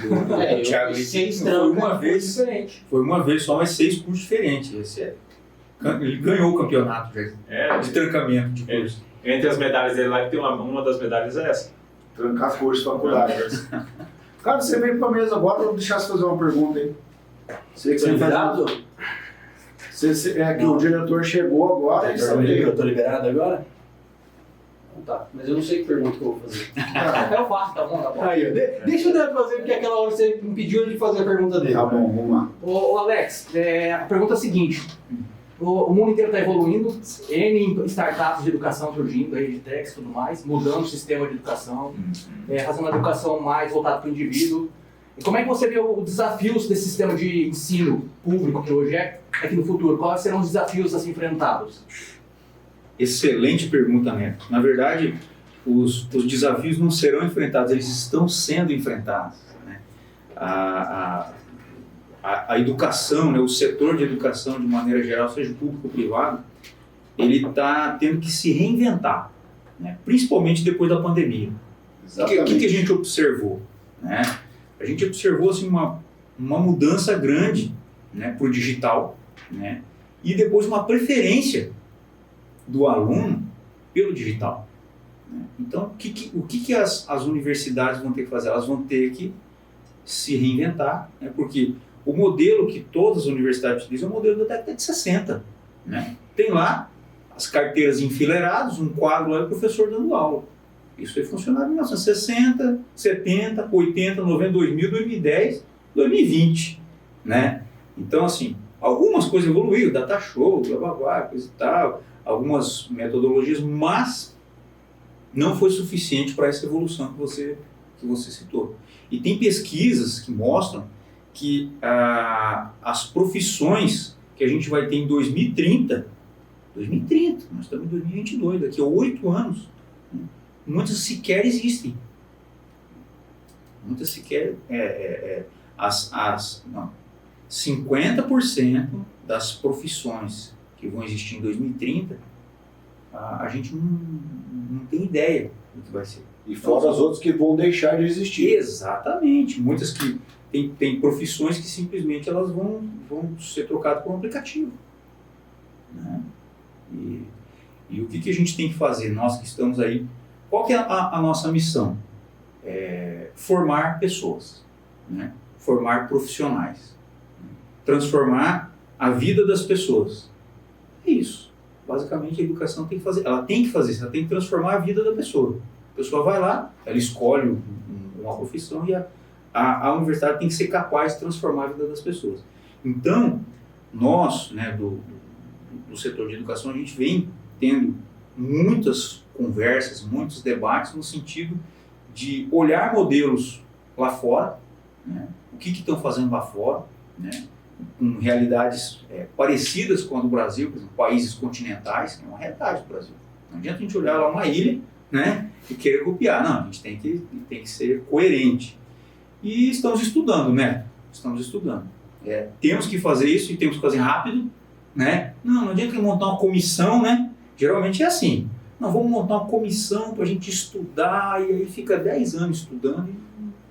do Thiago. Foi uma vez Diferente. Foi uma vez só, mas 6 cursos diferentes. Ele ganhou o campeonato já, de trancamento de curso. Entre as medalhas dele lá, que tem uma das medalhas é essa. Trancar curso, faculdade. Cara, você veio pra mesa agora, eu vou deixar você fazer uma pergunta aí. Você que você Liberado? É que o diretor chegou agora. Eu tô liberado agora? Tá, mas eu não sei que pergunta que eu vou fazer. Eu faço, tá bom, tá bom. Aí, deixa o Neto fazer, porque aquela hora você impediu de fazer a pergunta dele. Tá bom, vamos lá. Ô Alex, a pergunta é a seguinte. O mundo inteiro está evoluindo, N startups de educação surgindo, edtechs e tudo mais, mudando o sistema de educação, fazendo uma educação mais voltada para o indivíduo. E como é que você vê os desafios desse sistema de ensino público que hoje é, aqui no futuro? Quais serão os desafios a ser enfrentados? Excelente pergunta, Neto. Na verdade, os desafios não serão enfrentados, eles estão sendo enfrentados, né? A educação, né, o setor de educação de maneira geral, seja público ou privado, ele está tendo que se reinventar, né, principalmente depois da pandemia. O que a gente observou? Né? A gente observou assim, uma mudança grande, né, para o digital, né, e depois uma preferência do aluno pelo digital. Né? Então, o que as universidades vão ter que fazer? Elas vão ter que se reinventar, né, porque o modelo que todas as universidades utilizam é o modelo da década de 60. Né? Tem lá as carteiras enfileiradas, um quadro lá e o professor dando aula. Isso foi funcionário em 1960, 70, 80, 90, 2000, 2010, 2020, né? Então, assim, algumas coisas evoluíram, data show, blá blá blá, coisa e tal, algumas metodologias, mas não foi suficiente para essa evolução que você citou. E tem pesquisas que mostram que as profissões que a gente vai ter em 2030, nós estamos em 2022, daqui a 8 anos, muitas sequer existem. Muitas sequer, 50% das profissões que vão existir em 2030, a gente não tem ideia do que vai ser. E fora as outras que vão deixar de existir. Exatamente. Muitas que tem profissões que simplesmente elas vão ser trocadas por um aplicativo. Né? E o que a gente tem que fazer? Nós que estamos aí, qual que é a nossa missão? Formar pessoas, né? Formar profissionais, transformar a vida das pessoas. É isso. Basicamente a educação tem que fazer, ela tem que transformar a vida da pessoa. A pessoa vai lá, ela escolhe uma profissão e a universidade tem que ser capaz de transformar a vida das pessoas. Então, nós, né, do setor de educação, a gente vem tendo muitas conversas, muitos debates no sentido de olhar modelos lá fora, né, o que estão fazendo lá fora, né, com realidades parecidas com a do Brasil, por exemplo, países continentais, que é uma realidade do Brasil. Não adianta a gente olhar lá uma ilha, né, e querer copiar. Não, a gente tem que ser coerente. E estamos estudando, né? Estamos estudando. Temos que fazer isso e temos que fazer rápido, né? Não adianta montar uma comissão, né? Geralmente é assim. Não, vamos montar uma comissão para a gente estudar e aí fica 10 anos estudando e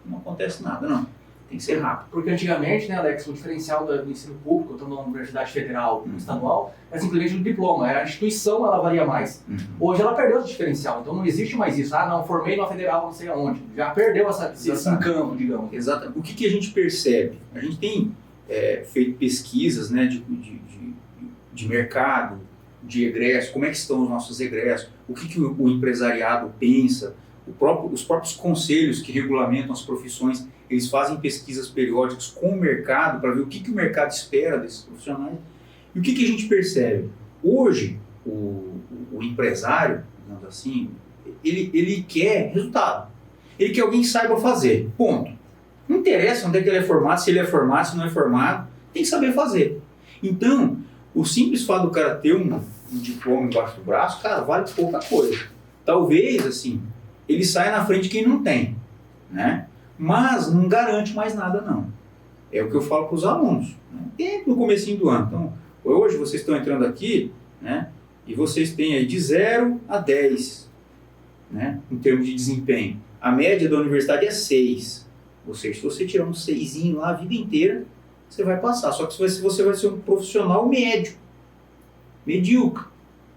não acontece nada, não. Tem que ser rápido. Porque antigamente, né, Alex, o diferencial do ensino público, tanto na universidade federal como estadual, é simplesmente o diploma. A instituição, ela valia mais. Hoje ela perdeu esse diferencial, então não existe mais isso. Ah, não, formei na federal, não sei aonde. Já perdeu esse encanto, digamos. Exatamente. O que a gente percebe? A gente tem feito pesquisas, né, de mercado, de egresso, como é que estão os nossos egressos, o que o empresariado pensa, os próprios conselhos que regulamentam as profissões, eles fazem pesquisas periódicas com o mercado para ver o que o mercado espera desses profissionais. E o que a gente percebe? Hoje, o empresário, digamos assim, ele quer resultado. Ele quer alguém que saiba fazer. Ponto. Não interessa onde é que ele é formado, se ele é formado, se não é formado, tem que saber fazer. Então, o simples fato do cara ter um diploma embaixo do braço, cara, vale pouca coisa. Talvez, assim, ele saia na frente de quem não tem, né? Mas não garante mais nada, não. É o que eu falo para os alunos, né? No comecinho do ano. Então, hoje vocês estão entrando aqui, né? E vocês têm aí de 0 a 10, né? Em termos de desempenho. A média da universidade é 6. Ou seja, se você tirar um 6 lá a vida inteira, você vai passar. Só que você vai ser um profissional médio, medíocre,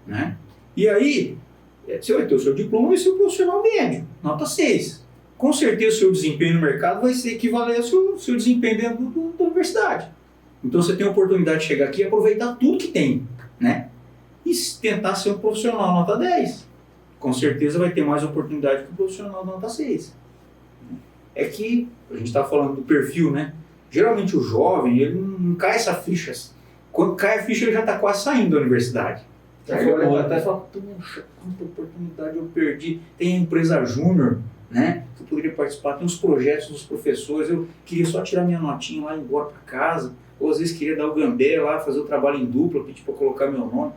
né? E aí, você vai ter o seu diploma e ser um profissional médio, nota 6. Com certeza o seu desempenho no mercado vai ser equivalente ao seu desempenho dentro da universidade. Então você tem a oportunidade de chegar aqui e aproveitar tudo que tem, né? E tentar ser um profissional nota 10. Com certeza vai ter mais oportunidade que o profissional nota 6. É que a gente está falando do perfil, né? Geralmente o jovem, ele não cai essa ficha. Quando cai a ficha, ele já está quase saindo da universidade. Aí ele olha para trás e fala, puxa, quanta oportunidade eu perdi. Tem a empresa júnior, né, que eu poderia participar, tem uns projetos dos professores, eu queria só tirar minha notinha lá e ir embora para casa, ou às vezes queria dar o gambé lá, fazer o trabalho em dupla, pedir para colocar meu nome.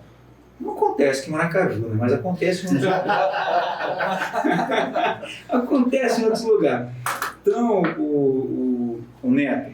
Não acontece aqui em Maracaju, né, mas acontece em outros lugares. Acontece em outros lugares. Então, o Neto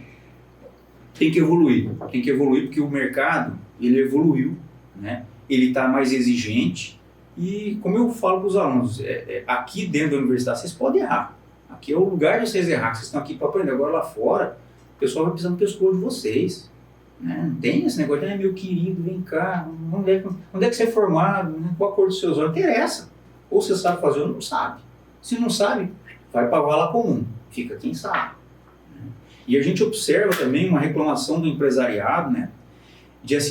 tem que evoluir porque o mercado, ele evoluiu, né, ele está mais exigente. E como eu falo para os alunos, aqui dentro da universidade vocês podem errar. Aqui é o lugar de vocês errar, vocês estão aqui para aprender. Agora lá fora, o pessoal vai pisar no pescoço de vocês. Né? Não tem esse negócio de, meu querido, vem cá, onde é que você é formado, né? Qual a cor dos seus olhos? Não interessa. Ou você sabe fazer ou não sabe. Se não sabe, vai para a vala comum, fica quem sabe. E a gente observa também uma reclamação do empresariado, né?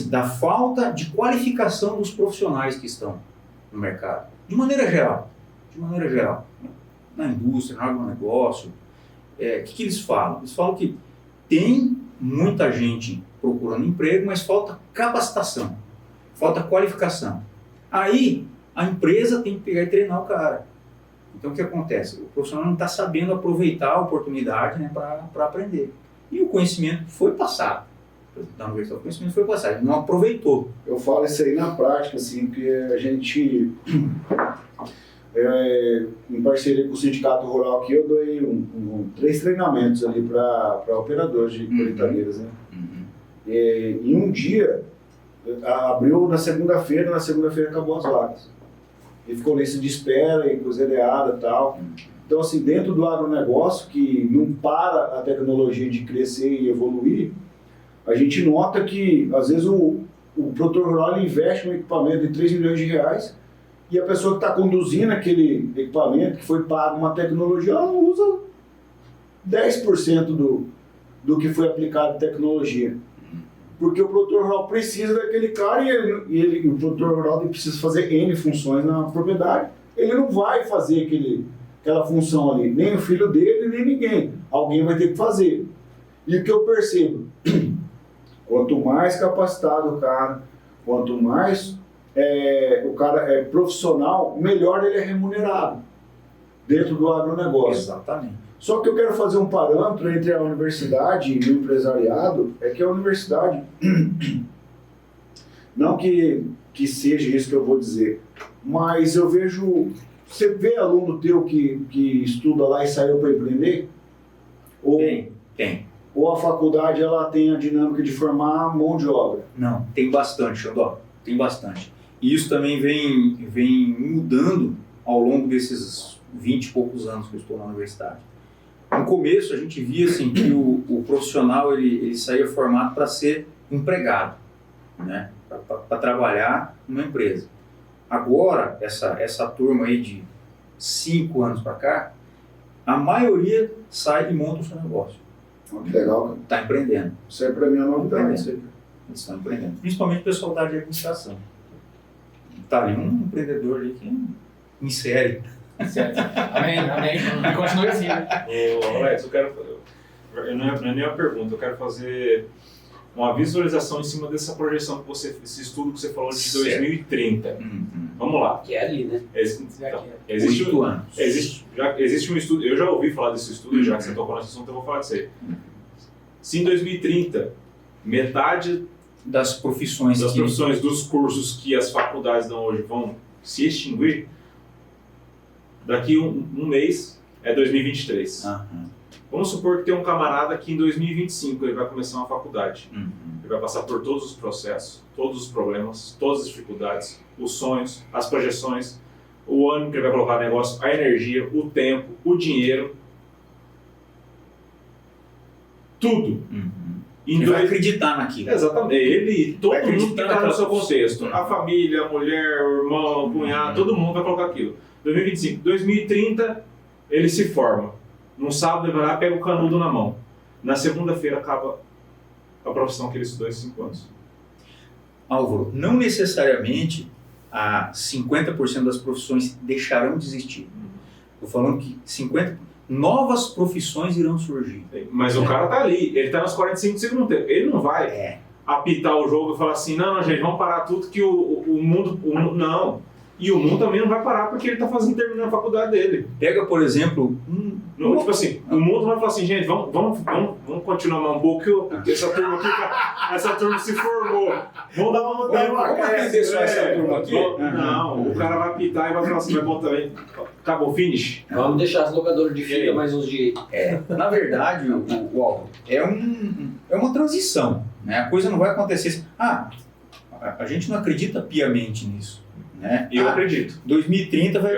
Da falta de qualificação dos profissionais que estão no mercado, de maneira geral. de maneira geral, na indústria, no agronegócio, o que eles falam? Eles falam que tem muita gente procurando emprego, mas falta capacitação, falta qualificação. Aí a empresa tem que pegar e treinar o cara. Então o que acontece? O profissional não está sabendo aproveitar a oportunidade, né, para aprender. E o conhecimento foi passado. Da universidade, o conhecimento foi passado, ele não aproveitou. Eu falo isso aí na prática, assim, porque a gente, em parceria com o Sindicato Rural aqui, eu dei 3 treinamentos ali para operadores de colheitadeiras, né? E em um dia, abriu na segunda-feira acabou as vagas. E ficou lista de espera, e cruzeireada e tal. Então, assim, dentro do agronegócio, que não para a tecnologia de crescer e evoluir, a gente nota que, às vezes, o produtor rural investe um equipamento de 3 milhões de reais e a pessoa que está conduzindo aquele equipamento, que foi pago uma tecnologia, ela não usa 10% do que foi aplicado em tecnologia. Porque o produtor rural precisa daquele cara e o produtor rural precisa fazer N funções na propriedade. Ele não vai fazer aquela função ali, nem o filho dele, nem ninguém. Alguém vai ter que fazer. E o que eu percebo, quanto mais capacitado o cara, quanto mais o cara é profissional, melhor ele é remunerado dentro do agronegócio. Exatamente. Só que eu quero fazer um parâmetro entre a universidade e o empresariado, é que a universidade, não que seja isso que eu vou dizer, mas eu vejo, você vê aluno teu que estuda lá e saiu para empreender? Tem. Ou a faculdade ela tem a dinâmica de formar mão de obra? Não, tem bastante, Xandó, tem bastante. E isso também vem mudando ao longo desses 20 e poucos anos que eu estou na universidade. No começo a gente via assim, que o profissional ele saía formado para ser empregado, né? Para trabalhar numa empresa. Agora, essa turma aí de 5 anos para cá, a maioria sai e monta o seu negócio. Que legal, cara. Está empreendendo. Isso aí para mim é novidade. Eles estão empreendendo. Principalmente o pessoal da área de administração. Está ali um empreendedor ali que insere. Certo. Amém. E continue assim. Ô, Alex, não é nem uma pergunta, eu quero fazer uma visualização em cima dessa projeção que esse estudo que você falou de 2030. Vamos lá. Que é ali, né? Existe 8 anos. Existe um estudo, eu já ouvi falar desse estudo, já que você tocou nesse assunto, eu vou falar disso aí. Se em 2030, metade das profissões dos cursos que as faculdades dão hoje vão se extinguir, daqui um mês é 2023. Vamos supor que tem um camarada que em 2025 ele vai começar uma faculdade. Ele vai passar por todos os processos, todos os problemas, todas as dificuldades, os sonhos, as projeções, o ano que ele vai colocar no negócio, a energia, o tempo, o dinheiro, tudo. Ele vai acreditar naquilo. Exatamente. Ele e todo mundo que está no seu contexto. Naquela... A família, a mulher, o irmão, o cunhado, todo mundo vai colocar aquilo. 2025. 2030, ele se forma. No sábado ele vai lá e pega o canudo na mão. Na segunda-feira acaba a profissão que ele estudou esses 5 anos. Álvaro, não necessariamente 50% das profissões deixarão de existir. Estou falando que 50% novas profissões irão surgir. Mas o cara tá ali, ele tá nos 45 segundos. Ele não vai apitar o jogo e falar assim, não, gente, vamos parar tudo que o mundo... Não. E o mundo também não vai parar porque ele tá terminando a faculdade dele. Pega, por exemplo... Tipo assim, o mundo vai falar assim, gente, vamos continuar mais um pouco, porque essa turma se formou. Vamos atender só essa turma aqui? Não, o cara vai apitar e vai falar assim, vai bom também. Acabou, finish. Vamos deixar as locadoras de fita mais uns dias. Na verdade, o Álvaro, é uma transição. Né? A coisa não vai acontecer assim, a gente não acredita piamente nisso. Né? Eu acredito. 2030 vai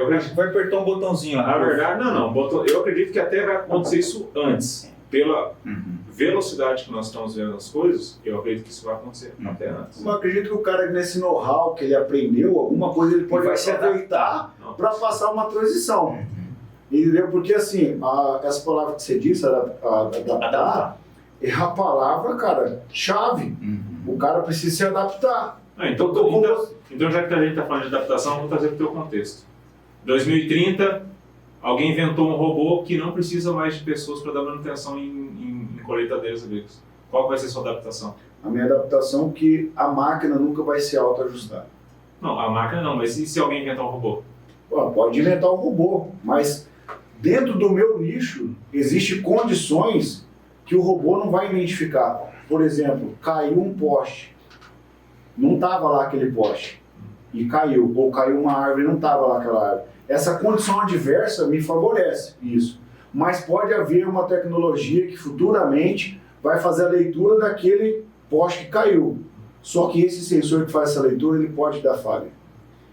apertar um botãozinho lá. Na verdade, eu acredito que até vai acontecer isso antes. Pela velocidade que nós estamos vendo as coisas, eu acredito que isso vai acontecer até antes. Eu acredito que o cara, nesse know-how que ele aprendeu, alguma coisa ele pode se aproveitar para passar uma transição. Entendeu? Porque assim, essa palavra que você disse, adaptar, é a palavra, cara, chave. O cara precisa se adaptar. Então, já que a gente está falando de adaptação, vamos trazer para o teu contexto. 2030, alguém inventou um robô que não precisa mais de pessoas para dar manutenção em colheitadeiras agrícolas. Qual vai ser a sua adaptação? A minha adaptação é que a máquina nunca vai se autoajustar. Não, a máquina não, mas e se alguém inventar um robô? Pô, pode inventar um robô, mas dentro do meu nicho, existem condições que o robô não vai identificar. Por exemplo, caiu um poste. Não estava lá aquele poste. E caiu. Ou caiu uma árvore e não estava lá aquela árvore. Essa condição adversa me favorece isso. Mas pode haver uma tecnologia que futuramente vai fazer a leitura daquele poste que caiu. Só que esse sensor que faz essa leitura, ele pode dar falha.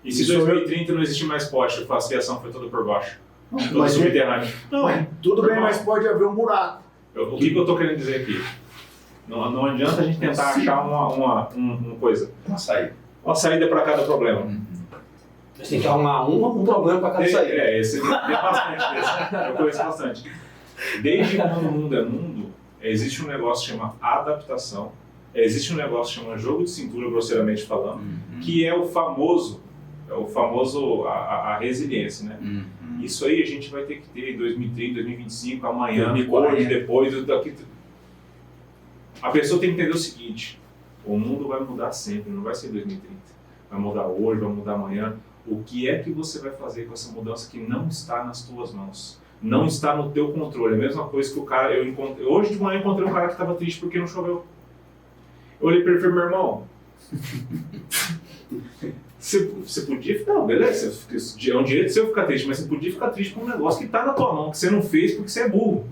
E se em 2030 não existe mais poste, a fiação foi toda por baixo? Toda Mas, subterrânea? Não, tudo bem, normal. mas pode haver um buraco. O que eu estou querendo dizer aqui? Não adianta a gente tentar achar uma coisa. Uma saída para cada problema. Você tem que arrumar um problema para cada saída. Esse tem bastante desse. Eu conheço bastante. Desde quando o mundo é mundo, existe um negócio que chama adaptação, existe um negócio que chama jogo de cintura, grosseiramente falando, que é o famoso a resiliência, né? Isso aí a gente vai ter que ter em 2030, 2025, amanhã, 2040. hoje, depois, daqui. A pessoa tem que entender o seguinte: o mundo vai mudar sempre, não vai ser 2030. Vai mudar hoje, vai mudar amanhã. O que é que você vai fazer com essa mudança que não está nas tuas mãos? Não está no teu controle. É a mesma coisa que o cara... Hoje de manhã eu encontrei um cara que estava triste porque não choveu. Eu olhei para ele e falei: meu irmão, você podia ficar... Não, beleza, é um direito seu ficar triste, mas você podia ficar triste por um negócio que está na tua mão, que você não fez porque você é burro.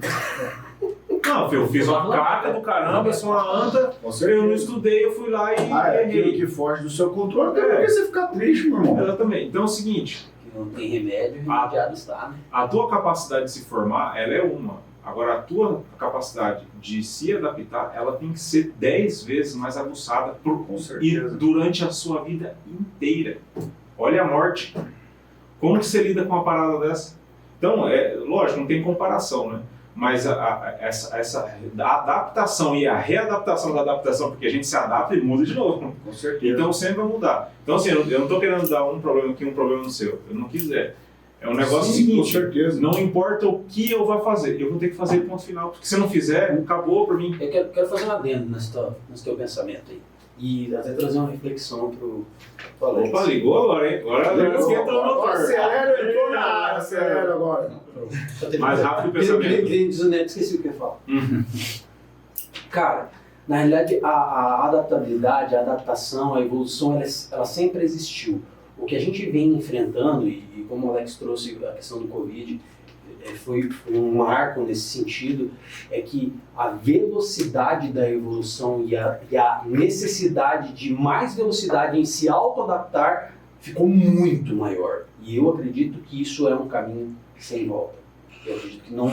Não, eu fiz uma caca do caramba, eu sou uma anta, eu não estudei, eu fui lá e É aquilo errei. que foge do seu controle, até porque você ficar triste, meu irmão. Exatamente. Então é o seguinte, Que não tem remédio, remediado está, né? a tua capacidade de se formar, ela é uma. Agora, a tua capacidade de se adaptar, ela tem que ser 10 vezes mais aguçada Com e certeza. durante a sua vida inteira. Olha a morte. Como que você lida com uma parada dessa? Então, lógico, não tem comparação, né? Mas essa adaptação e a readaptação da adaptação, porque a gente se adapta e muda de novo. Com certeza. Então sempre vai mudar. Então assim, eu não estou querendo dar um problema aqui, um problema no seu. Eu não quiser. É um negócio Sim, com seguinte, certeza. não importa o que eu vá fazer, eu vou ter que fazer ponto final. Porque se eu não fizer, acabou para mim. Eu quero fazer um adendo nesse teu pensamento aí. E até trazer uma reflexão pro Alex. Opa, ligou agora, hein? Agora você entrou no motor. Acelera, entrou na área, acelera agora. Mais rápido o Queria pensamento. desonesto, esqueci o que eu ia falar. Cara, na realidade, a adaptabilidade, a adaptação, a evolução, ela sempre existiu. O que a gente vem enfrentando, e como o Alex trouxe a questão do Covid, foi um marco nesse sentido, é que a velocidade da evolução e a necessidade de mais velocidade em se auto-adaptar ficou muito maior. E eu acredito que isso é um caminho sem volta. Eu acredito que não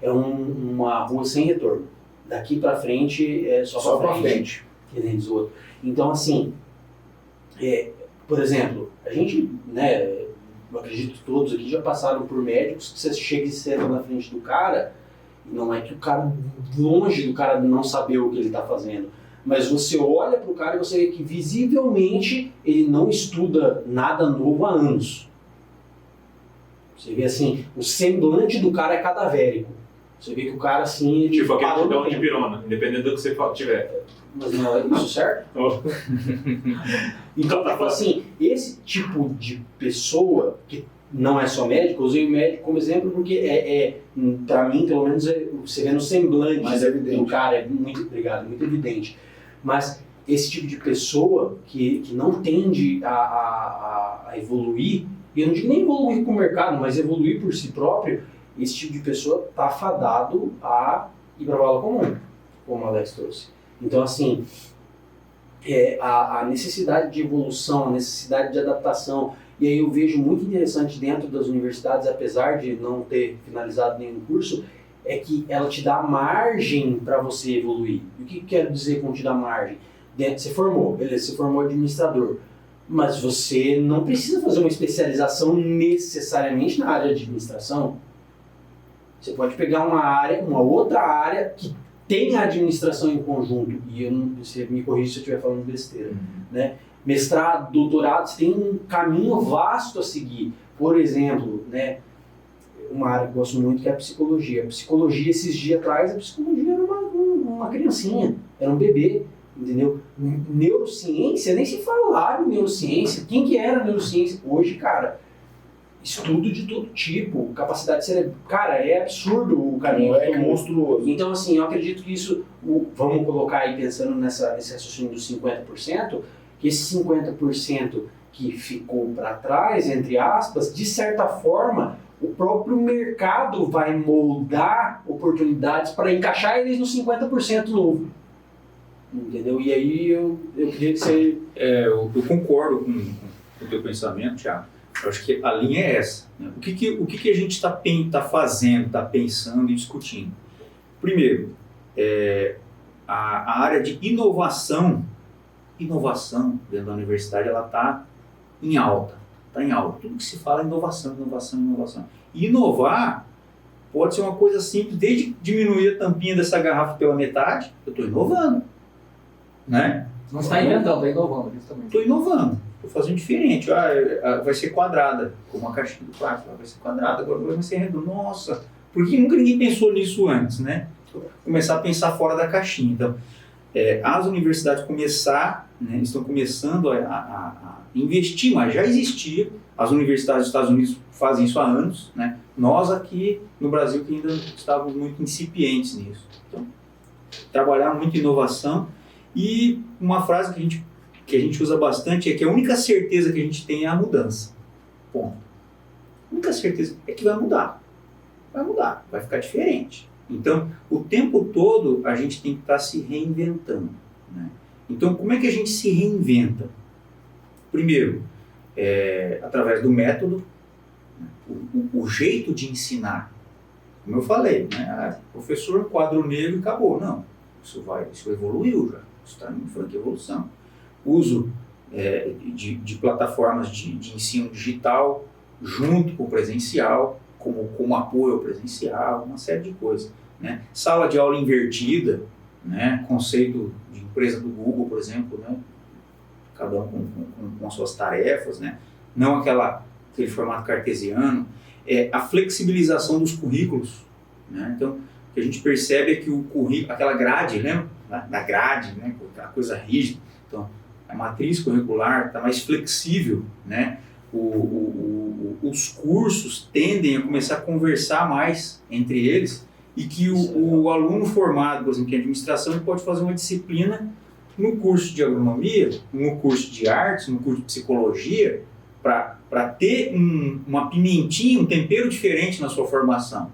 uma rua sem retorno. Daqui para frente é só para frente. Que nem diz o outro. Então, assim, por exemplo, a gente, né, eu acredito que todos aqui já passaram por médicos que você chega e senta na frente do cara, e não é que o cara, longe do cara não saber o que ele está fazendo, mas você olha para o cara e você vê que visivelmente ele não estuda nada novo há anos. Você vê assim, o semblante do cara é cadavérico. Você vê que o cara assim... Ele Tipo aquele parou no bidão de tempo. pirona, independente do que você tiver. Mas não é isso, certo? Então, tipo assim, esse tipo de pessoa, que não é só médico, eu usei o médico como exemplo porque pra mim, pelo menos, você vê no semblante Mais evidente. do cara, é muito, obrigado, muito evidente. Mas esse tipo de pessoa que não tende a evoluir, e eu não digo nem evoluir com o mercado, mas evoluir por si próprio, esse tipo de pessoa está fadado a ir para a vala comum, como o Alex trouxe. Então, assim, a necessidade de evolução, a necessidade de adaptação, e aí eu vejo muito interessante dentro das universidades, apesar de não ter finalizado nenhum curso, é que ela te dá margem para você evoluir. E o que eu quero dizer com te dá margem? Você formou, beleza, você formou administrador, mas você não precisa fazer uma especialização necessariamente na área de administração. Você pode pegar uma outra área que tem a administração em conjunto, e você me corrige se eu estiver falando besteira, né? Mestrado, doutorado, você tem um caminho vasto a seguir. Por exemplo, né, uma área que eu gosto muito que é a psicologia. A psicologia, esses dias atrás, a psicologia era uma criancinha, era um bebê, entendeu? Neurociência, nem se falava em neurociência. Quem que era neurociência? Hoje, cara, estudo de todo tipo, capacidade cerebral. Cara, é absurdo o caminho. É monstruoso. Então, assim, eu acredito que isso, vamos colocar aí pensando nesse raciocínio dos 50%, que esse 50% que ficou para trás, entre aspas, de certa forma, o próprio mercado vai moldar oportunidades para encaixar eles no 50% novo. Entendeu? E aí eu queria que você... Eu concordo com o teu pensamento, Thiago. Eu acho que a linha é essa. Né? O que a gente está fazendo, está pensando e discutindo? Primeiro, a área de inovação dentro da universidade, ela está em alta. Está em alta. Tudo que se fala é inovação. E inovar pode ser uma coisa simples, desde diminuir a tampinha dessa garrafa pela metade, eu estou inovando. Né? Não está inventando, está inovando. Também. Estou inovando, estou fazendo diferente. Vai ser quadrada, como a caixinha do plástico, vai ser quadrada, agora vai ser redonda. Nossa, por que nunca ninguém pensou nisso antes, né? Começar a pensar fora da caixinha. Então, as universidades estão começando a investir, mas já existia. As universidades dos Estados Unidos fazem isso há anos, né? Nós aqui no Brasil que ainda estávamos muito incipientes nisso. Então, trabalhar muito em inovação. E uma frase que a gente usa bastante é que a única certeza que a gente tem é a mudança. Ponto. A única certeza é que vai mudar. Vai ficar diferente. Então, o tempo todo a gente tem que estar se reinventando. Né? Então, como é que a gente se reinventa? Primeiro, através do método, o jeito de ensinar. Como eu falei, né? Professor, quadro negro e acabou. Não, isso evoluiu já. Isso está em franca evolução. Uso de plataformas de ensino digital junto com o presencial, como apoio ao presencial, uma série de coisas. Né? Sala de aula invertida, né? Conceito de empresa do Google, por exemplo, né? Cada um com as suas tarefas, né? Não aquele formato cartesiano. A flexibilização dos currículos. Né? Então, o que a gente percebe é que o currículo, aquela grade, lembra? Da grade, né? Aquela coisa rígida. Então, a matriz curricular está mais flexível, né? Os cursos tendem a começar a conversar mais entre eles e que o aluno formado, por exemplo, em administração, ele pode fazer uma disciplina no curso de agronomia, no curso de artes, no curso de psicologia, para ter uma pimentinha, um tempero diferente na sua formação.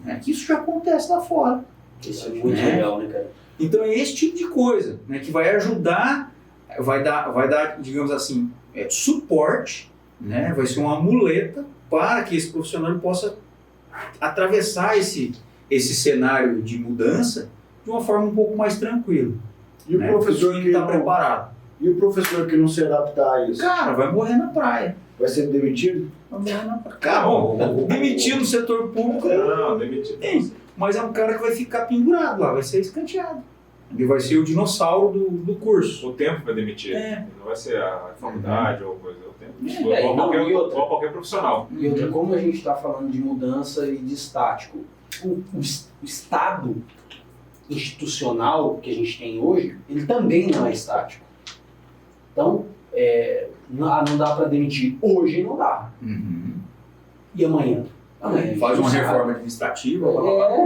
Né? Que isso já acontece lá fora. Isso é muito legal, né, cara? Então é esse tipo de coisa, né, que vai ajudar, vai dar, digamos assim, suporte, né, vai ser uma muleta para que esse profissional possa atravessar esse cenário de mudança de uma forma um pouco mais tranquila. E o professor que está preparado? E o professor que não se adaptar a isso? Cara, vai morrer na praia. Vai ser demitido? Vai morrer na praia. Cara, demitido no setor público. Não, demitido. Mas é um cara que vai ficar pendurado lá, vai ser escanteado. Ele vai ser o dinossauro do curso. O tempo vai demitir. Não vai ser a faculdade ou coisa. O tempo. Igual qualquer profissional. E outra, como a gente está falando de mudança e de estático, o Estado institucional que a gente tem hoje, ele também não é estático. Então, não dá para demitir. Hoje não dá. Uhum. E amanhã? Faz uma reforma administrativa.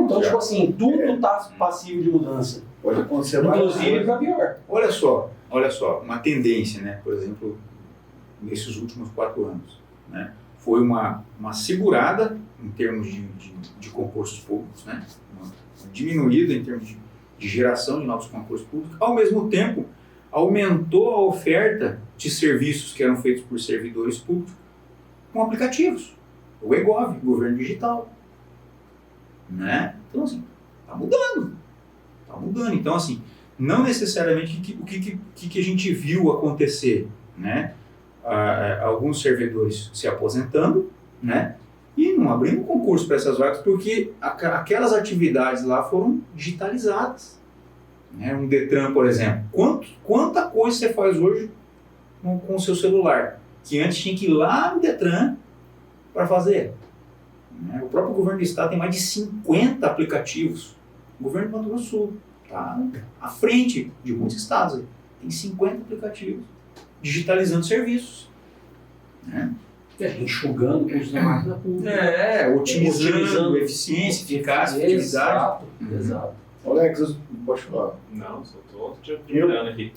Então, tipo assim, tudo está passivo de mudança. Pode acontecer inclusive para pior. Olha só, uma tendência, né? Por exemplo, nesses últimos 4 anos, né? Foi uma segurada em termos de concursos públicos, né? Uma diminuída em termos de geração de novos concursos públicos. Ao mesmo tempo, aumentou a oferta de serviços que eram feitos por servidores públicos com aplicativos. O eGov, governo digital. Né? Então, assim, está mudando. Então, assim, não necessariamente o que a gente viu acontecer, né? Alguns servidores se aposentando, né? E não abrindo concurso para essas vagas porque aquelas atividades lá foram digitalizadas. Né? Um Detran, por exemplo. Quanta coisa você faz hoje com o seu celular? Que antes tinha que ir lá no Detran, para fazer. Né? O próprio governo do estado tem mais de 50 aplicativos. O governo do Mato Grosso do Sul está à frente de muitos estados. Aí. Tem 50 aplicativos digitalizando serviços. Né? Enxugando o custo da máquina pública. Otimizando eficícia, eficácia, efetividade. Exato. Alex, pode falar. Não, só tô te admirando aqui.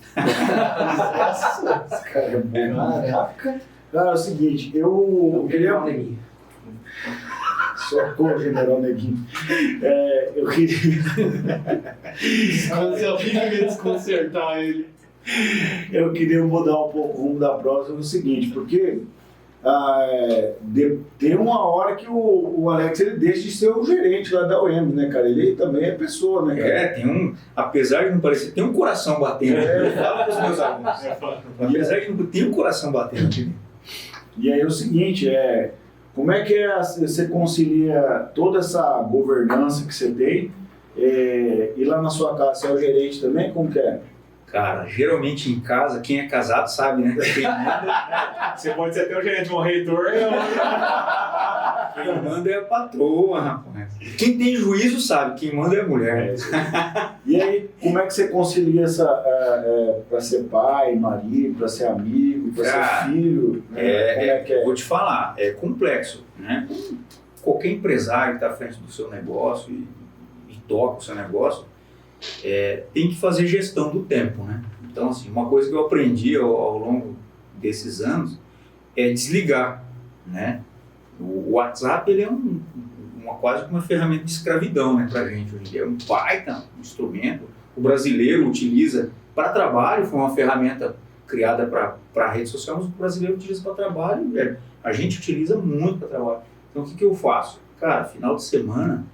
Esse cara é bom. Caraca. Cara, é o seguinte, eu queria... Neguinho. Socorro, General Neguinho. Eu queria... Você fica meio desconcertar ele. Eu queria mudar um pouco o rumo da prova no seguinte, porque tem uma hora que o Alex ele deixa de ser o gerente lá da UEM, né, cara? Ele também é pessoa, né, cara? Apesar de não parecer, tem um coração batendo. Eu falo para os meus alunos. Apesar de não ter um coração batendo. E aí é o seguinte, como é que você concilia toda essa governança que você tem e lá na sua casa, você é o gerente também? Como que é? Cara, geralmente em casa, quem é casado sabe, né? Você pode ser até o gerente de um reitor. Quem manda é a patroa, rapaz. Quem tem juízo sabe, quem manda é a mulher. E aí, como é que você concilia para ser pai, marido, para ser amigo, para ser filho? Né? Como é que é? Vou te falar, é complexo, né? Qualquer empresário que está à frente do seu negócio e toca o seu negócio, tem que fazer gestão do tempo, né? Então, assim, uma coisa que eu aprendi ao longo desses anos é desligar, né? O WhatsApp, ele é quase uma ferramenta de escravidão, né, pra gente hoje em dia. É um baita instrumento. O brasileiro utiliza para trabalho, foi uma ferramenta criada para rede social, mas o brasileiro utiliza para trabalho, a gente utiliza muito para trabalho. Então, o que eu faço? Cara, final de semana,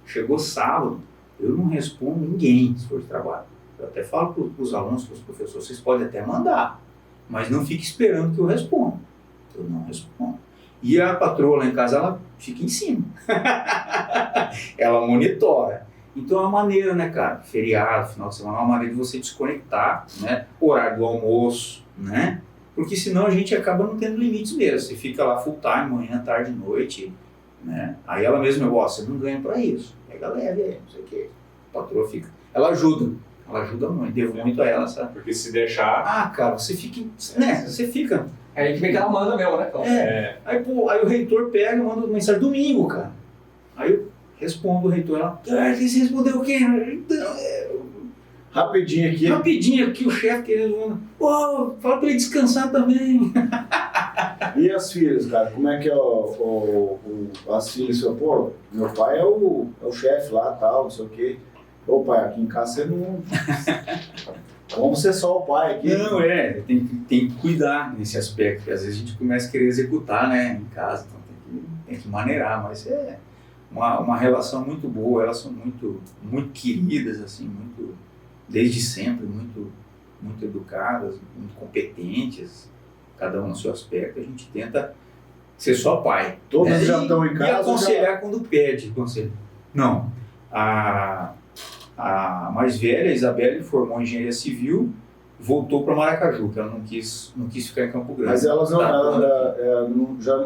chegou sábado, eu não respondo ninguém se for de trabalho. Eu até falo para os alunos, para os professores, vocês podem até mandar, mas não fique esperando que eu responda. Eu não respondo. E a patroa lá em casa, ela fica em cima. Ela monitora. Então é uma maneira, né, cara? Feriado, final de semana, é uma maneira de você desconectar, né? Horário do almoço, né? Porque senão a gente acaba não tendo limites mesmo. Você fica lá full time, manhã, tarde, noite, né? Aí ela mesma, você não ganha pra isso. Pega leve, não sei o quê. A patroa fica... Ela ajuda muito, devo muito a ela, sabe? Porque se deixar... cara, você fica... né? Você fica... É aí que vem que ela manda mesmo, né, cara? Aí o reitor pega e manda mensagem domingo, cara. Aí eu respondo o reitor, ela... Você respondeu o quê? Rapidinho aqui, o chefe querendo... fala pra ele descansar também. E as filhas, cara? Como é que é as filhas? Pô, meu pai é o chefe lá, tal, não sei o quê. Ô pai, aqui em casa você não... Vamos ser só o pai aqui. Não, tem que cuidar nesse aspecto, porque às vezes a gente começa a querer executar, né, em casa, então tem que maneirar, mas é uma relação muito boa, elas são muito, muito queridas, assim, desde sempre, muito educadas, muito competentes, cada um no seu aspecto, a gente tenta ser só pai. Todas já estão em casa. E aconselhar quando pede conselho. Não, a mais velha, a Isabelle, formou em engenharia civil, voltou para Maracaju, que ela não quis ficar em Campo Grande. Mas elas já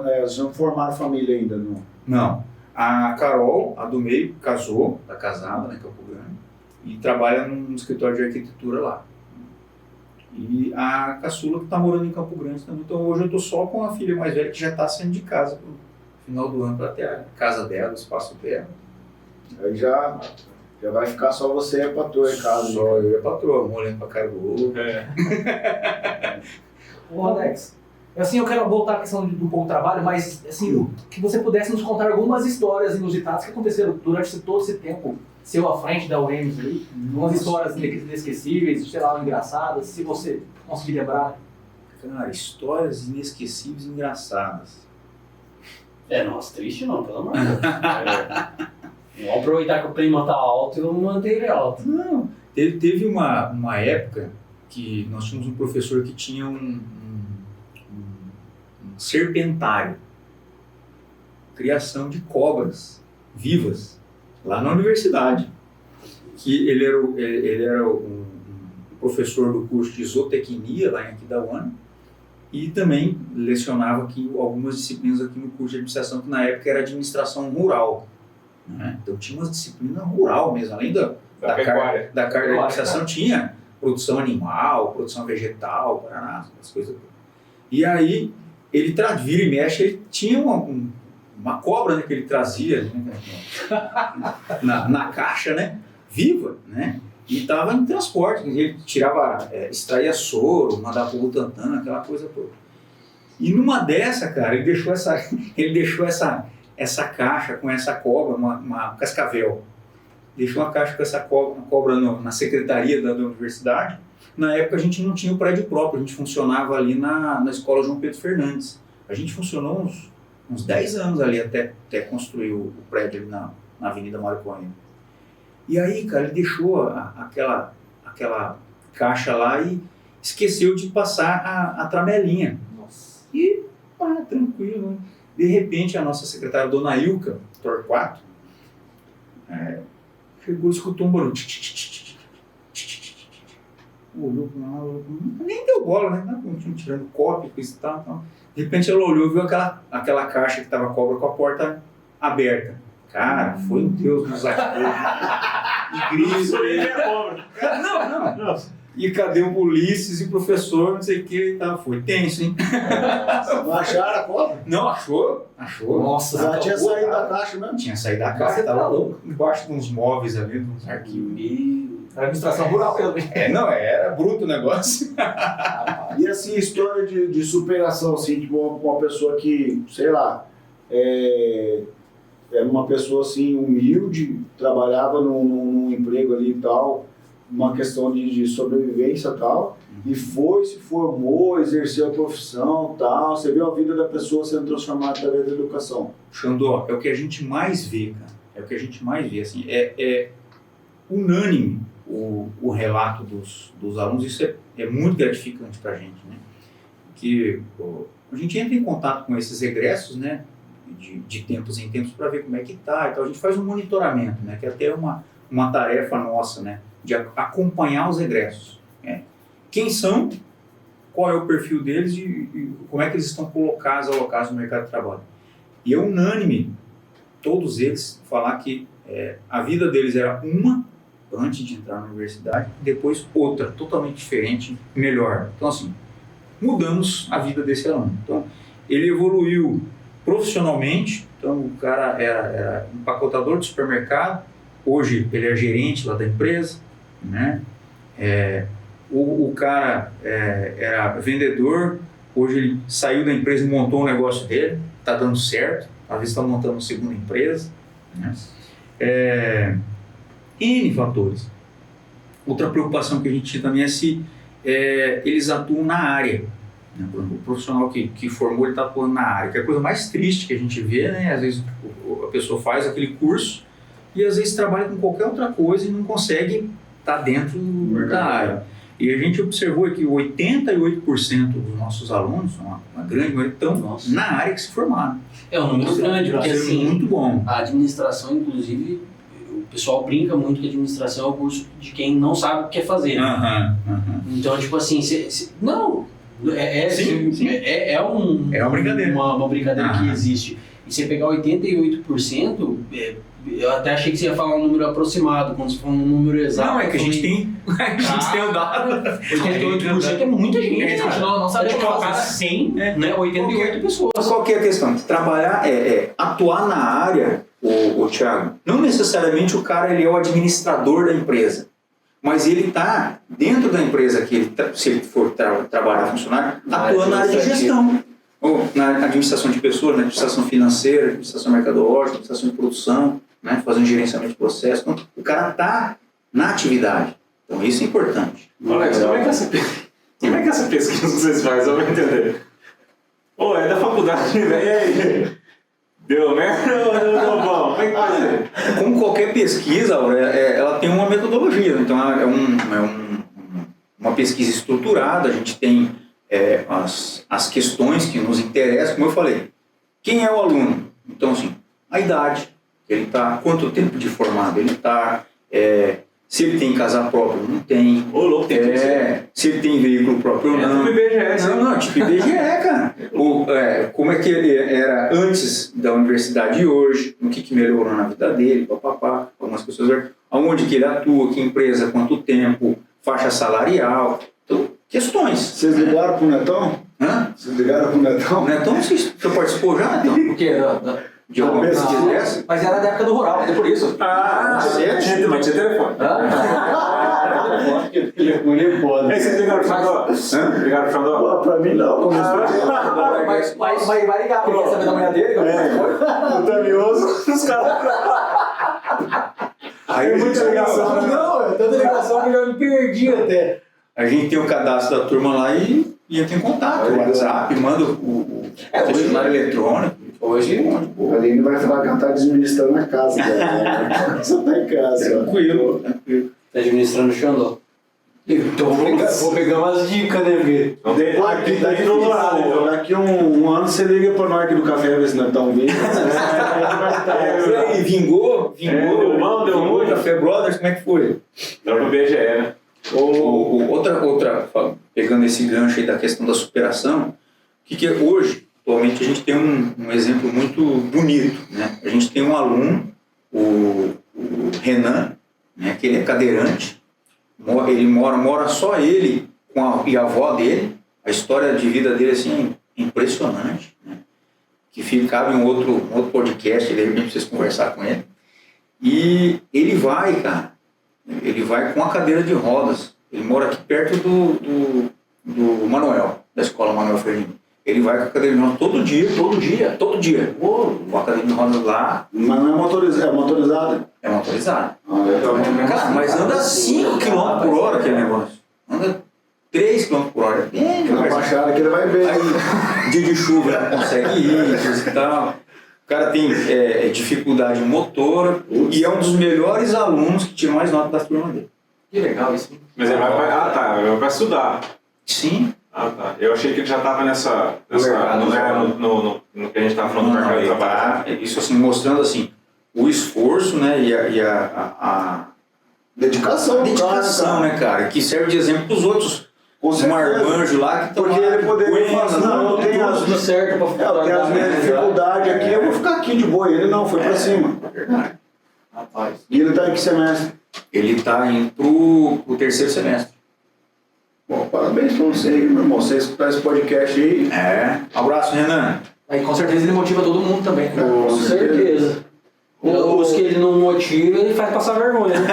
não formaram família ainda, não? Não. A Carol, a do meio, casou, está casada, né, em Campo Grande, e trabalha num escritório de arquitetura lá. E a caçula que está morando em Campo Grande também. Então hoje eu estou só com a filha mais velha que já está saindo de casa no final do ano para ter a casa dela, o espaço dela. Aí já vai ficar só você e a patroa em casa. Só eu e a patroa, um olhando para a cara do outro. Ô Alex, assim, eu quero voltar à questão do pouco trabalho, mas assim, que você pudesse nos contar algumas histórias inusitadas que aconteceram durante todo esse tempo seu à frente da UEMS ali, umas histórias inesquecíveis, sei lá, engraçadas, se você conseguir lembrar. Cara, histórias inesquecíveis e engraçadas. Nossa, triste não, pelo amor de Deus. Vamos aproveitar que o clima tá alto e vamos manter ele alto. Não, teve uma época que nós tínhamos um professor que tinha um serpentário, criação de cobras vivas, lá na universidade. Que ele era um professor do curso de zootecnia lá em Aquidauana, E também lecionava aqui algumas disciplinas aqui no curso de administração, que na época era administração rural, né? Então tinha uma disciplina rural mesmo, além da pecuária. Da carga de administração, tinha produção animal, produção vegetal, paraná, essas coisas. E aí, ele vira e mexe, ele tinha uma cobra, né, que ele trazia, né, na caixa, né, viva, né, e estava em transporte, ele extraía soro, mandava para o Butantan, aquela coisa toda. E numa dessa, cara, ele deixou essa caixa com essa cobra, uma cascavel. Deixou a caixa com essa cobra na secretaria da universidade. Na época a gente não tinha o prédio próprio, a gente funcionava ali na escola João Pedro Fernandes. A gente funcionou uns 10 anos ali até construir o prédio ali na Avenida Mário Corrêa. E aí, cara, ele deixou aquela caixa lá e esqueceu de passar a tramelinha. Nossa. E, tranquilo. De repente, a nossa secretária, Dona Ilka Torquato, chegou e escutou um barulho. Olhou para lá, nem deu bola, né? Continuou tirando cópia, coisa e tal. De repente ela olhou e viu aquela caixa que estava cobra com a porta aberta. Cara, foi um Deus nos acuda. E grito. Não. E cadê o Ulisses e o professor, não sei o que e tal. Foi tenso, hein? Não acharam a cobra? Não, achou. Nossa, Já tinha saído da caixa mesmo? Tinha saído da caixa, tava louco. Embaixo de uns móveis ali, de uns arquivos. Era administração rural pelo menos. Era bruto o negócio. E assim, história de superação, assim, de uma pessoa que, sei lá, era uma pessoa assim, humilde, trabalhava num emprego ali e tal, uma questão de sobrevivência e tal, e se formou, exerceu a profissão e tal. Você viu a vida da pessoa sendo transformada através da educação. Xandó, é o que a gente mais vê, cara. É o que a gente mais vê, assim, é unânime o relato dos alunos. Isso é muito gratificante pra gente, né? Que a gente entra em contato com esses egressos, né, de tempos em tempos para ver como é que tá. Então a gente faz um monitoramento, né, que é até uma tarefa nossa, né, de acompanhar os egressos, né? Quem são, qual é o perfil deles e como é que eles estão alocados no mercado de trabalho. E é unânime, todos eles, falar que a vida deles era uma antes de entrar na universidade, depois outra, totalmente diferente, melhor. Então assim, mudamos a vida desse aluno. Então, ele evoluiu profissionalmente. Então o cara era empacotador de supermercado, hoje ele é gerente lá da empresa, né? O cara era vendedor, hoje ele saiu da empresa e montou um negócio dele, está dando certo, às vezes está montando uma segunda empresa, né? N fatores. Outra preocupação que a gente tinha também é se eles atuam na área. Né? O profissional que formou, ele está atuando na área, que é a coisa mais triste que a gente vê, né? Às vezes a pessoa faz aquele curso e às vezes trabalha com qualquer outra coisa e não consegue estar dentro da área. E a gente observou que 88% dos nossos alunos, uma grande maioria, estão na área que se formaram. É um número grande, porque assim, muito bom. A administração, inclusive, o pessoal brinca muito que a administração é o curso de quem não sabe o que quer fazer. Então, tipo assim, não, é uma brincadeira. Uma brincadeira que existe. E você pegar 88%, eu até achei que você ia falar um número aproximado, quando você falou um número exato. Não, é que a gente tem o dado. 88% é muita gente. A gente não sabe colocar 100, né? 88 pessoas. Qual que é a questão? Trabalhar, atuar na área, o Thiago, não necessariamente o cara ele é o administrador da empresa, mas ele está dentro da empresa que se ele for trabalhar funcionário, atuando na área de gestão. Ou na administração de pessoas, na administração financeira, administração mercadológica, administração de produção, né, fazendo gerenciamento de processo. Então, o cara está na atividade. Então, isso é importante. Alex, como é que essa pesquisa vocês fazem? Eu vou entender. É da faculdade, né? E aí? Deu merda ou deu bom? Como é que fazer? Como qualquer pesquisa, ela tem uma metodologia. Então, é uma pesquisa estruturada. A gente tem as questões que nos interessam, como eu falei. Quem é o aluno? Então, assim, a idade, ele está, quanto tempo de formado ele está, Se ele tem casa própria, não tem. Ô, louco, tem que ser. Se ele tem veículo próprio ou É não. tipo IBGE, Não, tipo IBGE, cara. Como é que ele era antes da universidade e hoje, o que melhorou na vida dele, papapá, algumas pessoas, aonde que ele atua, que empresa, quanto tempo, faixa salarial, então, questões. Vocês ligaram pro Netão? Hã? Vocês ligaram pro Netão? Netão, você participou já, Netão? O quê? De alguma pesquisa dessa? Mas era da época do rural, é por isso. Sério? Mas tinha telefone. Telefone é foda. Aí vocês ligaram pro Xandó? Ligaram pro Xandó? Pô, pra mim não. Mas vai ligar, porque quer saber da mulher dele, como é que foi? O Tamioso, os caras. Aí muita ligação, né? Não, é tanta ligação que eu já me perdi até. a gente tem o cadastro da turma lá e entra em contato. O WhatsApp, manda o celular eletrônico. Hoje, A Aline vai falar que ela tá administrando a casa dela. Você tá em casa. ó. Tranquilo. Tá administrando o Xandó. Então vou pegar umas dicas, né, porque... Não tem Pô, aqui tá difícil. Daqui um ano você liga pro nós aqui do café, ver se não estão vindo. E aí, vingou? deu bom, deu ruim. Café Brothers, como é que foi? Dá pro BGE, né? Outra, pegando esse gancho aí da questão da superação, o que é hoje, atualmente a gente tem um exemplo muito bonito, né? A gente tem um aluno, o Renan, né, que ele é cadeirante, ele mora só ele e a avó dele, a história de vida dele assim, impressionante, né? Que cabe um outro podcast, de repente vocês conversar com ele, e ele vai, cara, ele vai com a cadeira de rodas. Ele mora aqui perto do Manuel, da escola Manuel Ferlini. Ele vai com a cadeira de rodas todo dia. Com a cadeira de rodas lá. Mas não é motorizada, é motorizada. É motorizado. Cara, Mas anda 5 km por hora aquele negócio. Anda 3 km por hora. Bem na baixada que ele vai ver. Aí, dia de chuva, não consegue ir, coisa e tal. O cara tem dificuldade motora e é um dos melhores alunos que tira mais nota da turma dele. que legal isso. Mas ele vai pra... ele vai estudar. Sim. Ah, tá. Eu achei que ele já estava no que a gente estava falando do mercado de Ele trabalho. tá, isso assim, mostrando assim, o esforço, né, e a Dedicação, dedicação, né, cara, que serve de exemplo para os outros. Os marmanjos lá que estão Porque ele poderia falar, não, eu tenho Tudo certo pra eu tenho as minhas dificuldades aqui, eu vou ficar aqui de boa. Ele não, foi pra cima. Verdade. Rapaz. E ele tá em que semestre? Ele está indo pro terceiro semestre. Bom, parabéns pra você, meu irmão. Você escutar esse podcast aí. Abraço, Renan. Aí com certeza ele motiva todo mundo também. Né? Com certeza. Os que ele não motiva, ele faz passar vergonha, né?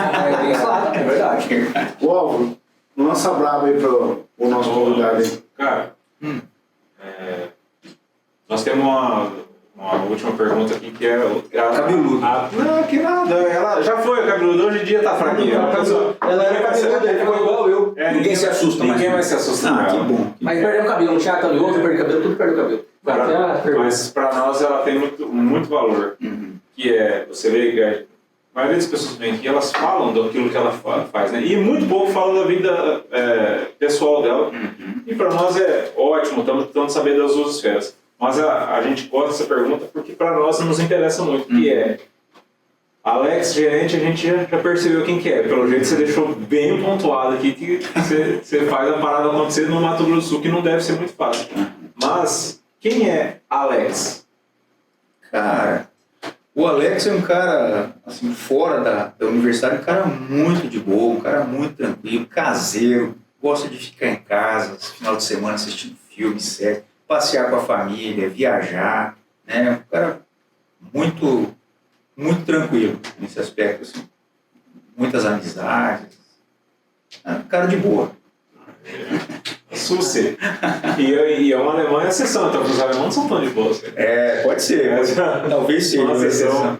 É verdade. Ô, Álvaro, lança braba aí pro nosso convidado aí. Cara, nós temos uma última pergunta aqui que é... Cabeludo. Não, que nada. Ela já foi cabeludo, hoje em dia tá fraquinha. Ela era cabeluda, ele ficou igual eu. Ninguém se assusta mais. Ninguém vai se assustar. Que bom. Mas perdeu o cabelo, o Thiago tá novo, perdeu o cabelo, tudo perdeu o cabelo. Mas para nós ela tem muito valor. Que é, você vê que a maioria das pessoas que vêm aqui, elas falam daquilo que ela faz, né? E muito pouco falam da vida pessoal dela. E para nós é ótimo, estamos tentando saber das duas esferas. Mas a gente gosta dessa pergunta porque para nós nos interessa muito, que é Alex, gerente, a gente já percebeu quem que é. Pelo jeito você deixou bem pontuado aqui que você faz a parada acontecer no Mato Grosso do Sul, que não deve ser muito fácil. Mas quem é Alex? Cara, o Alex é um cara, assim, fora da universidade, um cara muito de boa, um cara muito tranquilo, caseiro, gosta de ficar em casa, final de semana assistindo filme, série, passear com a família, viajar, né? Um cara muito tranquilo nesse aspecto, assim. Muitas amizades, é um cara de boa. Suce. E é uma Alemanha exceção, então os alemães não são tão de boas. Pode ser, talvez seja uma exceção.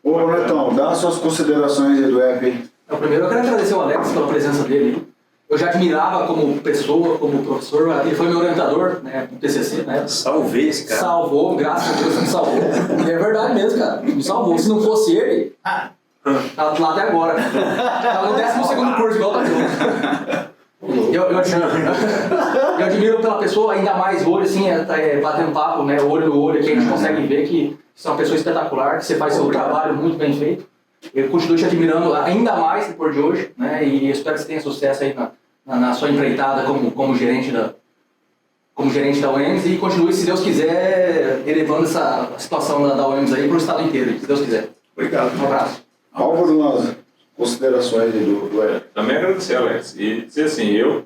Ô, Netão, dá as suas considerações aí do app aí. Então, primeiro eu quero agradecer o Alex pela presença dele. Eu já admirava como pessoa, como professor, ele foi meu orientador, né, no TCC, né? Salvei esse cara. Salvou, graças a Deus me salvou. E é verdade mesmo, cara, me salvou. Se não fosse ele, tava lá até agora. Tava no 12º curso, igual tá junto. Eu admiro pela pessoa, ainda mais hoje, assim, batendo papo, né, olho no olho, que a gente consegue ver que você é uma pessoa espetacular, que você faz seu trabalho muito bem feito. Eu continuo te admirando ainda mais depois de hoje, né? E espero que você tenha sucesso aí na sua empreitada como gerente da UEMS e continue, se Deus quiser, elevando essa situação da UEMS aí para o estado inteiro, se Deus quiser. Obrigado. Um abraço. Álvaro, nas considerações aí do Alex. Também agradecer, Alex. E dizer assim, eu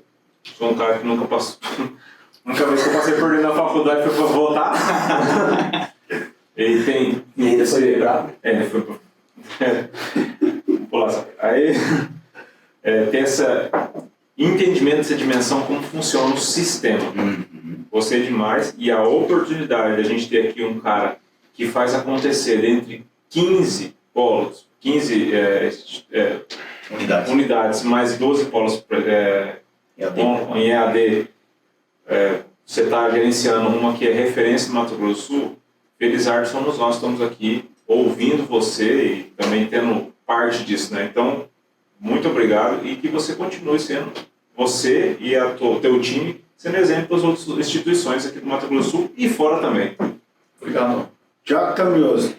sou um cara que nunca passou. Única vez que eu passei por dentro da faculdade foi para votar. E ainda foi bravo. Foi. Aí tem esse entendimento dessa dimensão, como funciona o sistema. Você é demais, e a oportunidade de a gente ter aqui um cara que faz acontecer entre 15 polos, 15 unidades, mais 12 polos em EAD, você está gerenciando uma que é referência no Mato Grosso do Sul. Felizardo somos nós, estamos aqui ouvindo você e também tendo parte disso, né? Então, muito obrigado e que você continue sendo, você e o teu time, sendo exemplo para as outras instituições aqui do Mato Grosso do Sul e fora também. Obrigado. Tiago Camioso.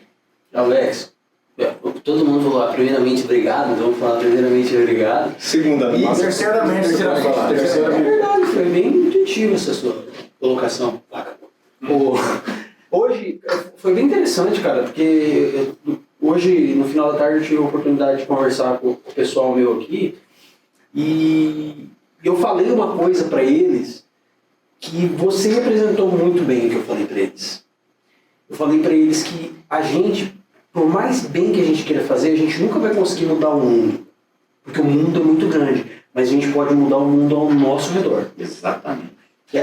Alex, todo mundo falou primeiramente obrigado, então vamos falar primeiramente obrigado. Segundamente. Terceiramente, você pode falar. É verdade, foi bem intuitivo essa sua colocação. Hoje foi bem interessante, cara, porque hoje, no final da tarde, eu tive a oportunidade de conversar com o pessoal meu aqui e eu falei uma coisa para eles que você representou muito bem o que eu falei para eles. Eu falei para eles que a gente, por mais bem que a gente queira fazer, a gente nunca vai conseguir mudar o mundo, porque o mundo é muito grande, mas a gente pode mudar o mundo ao nosso redor. Exatamente.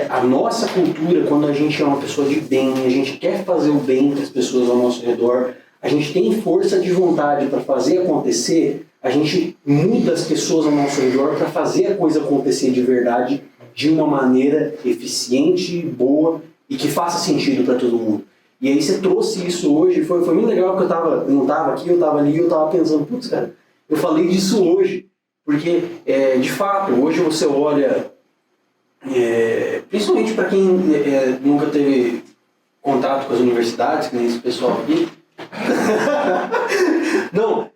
A nossa cultura, quando a gente é uma pessoa de bem, a gente quer fazer o bem para as pessoas ao nosso redor, a gente tem força de vontade para fazer acontecer, a gente muda as pessoas ao nosso redor para fazer a coisa acontecer de verdade, de uma maneira eficiente, boa e que faça sentido para todo mundo. E aí você trouxe isso hoje, foi muito legal porque eu não estava aqui, eu estava ali e eu estava pensando, putz, cara, eu falei disso hoje, porque de fato, hoje você olha, principalmente para quem nunca teve contato com as universidades, que nem esse pessoal aqui, não,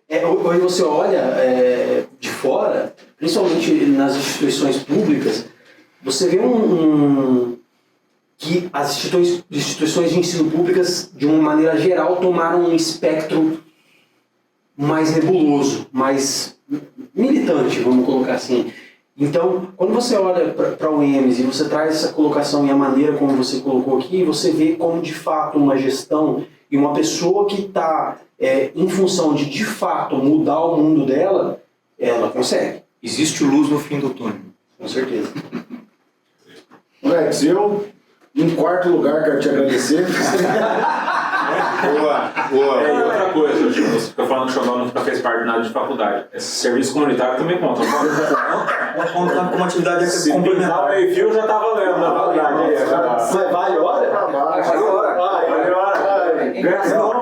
hoje você olha de fora, principalmente nas instituições públicas, você vê que as instituições de ensino públicas, de uma maneira geral, tomaram um espectro mais nebuloso, mais militante, vamos colocar assim. Então, quando você olha para o UEMS e você traz essa colocação e a maneira como você colocou aqui, você vê como, de fato, uma gestão e uma pessoa que está em função de fato, mudar o mundo dela, ela consegue. Existe luz no fim do túnel. Com certeza. Alex, eu, em quarto lugar, quero te agradecer. Boa. E outra coisa, você fica falando que o Xodó nunca fez parte de nada de faculdade. Esse serviço comunitário também conta. Contando como atividade Se pintar o complementar. meio-fio já tá valendo na faculdade. Vale hora?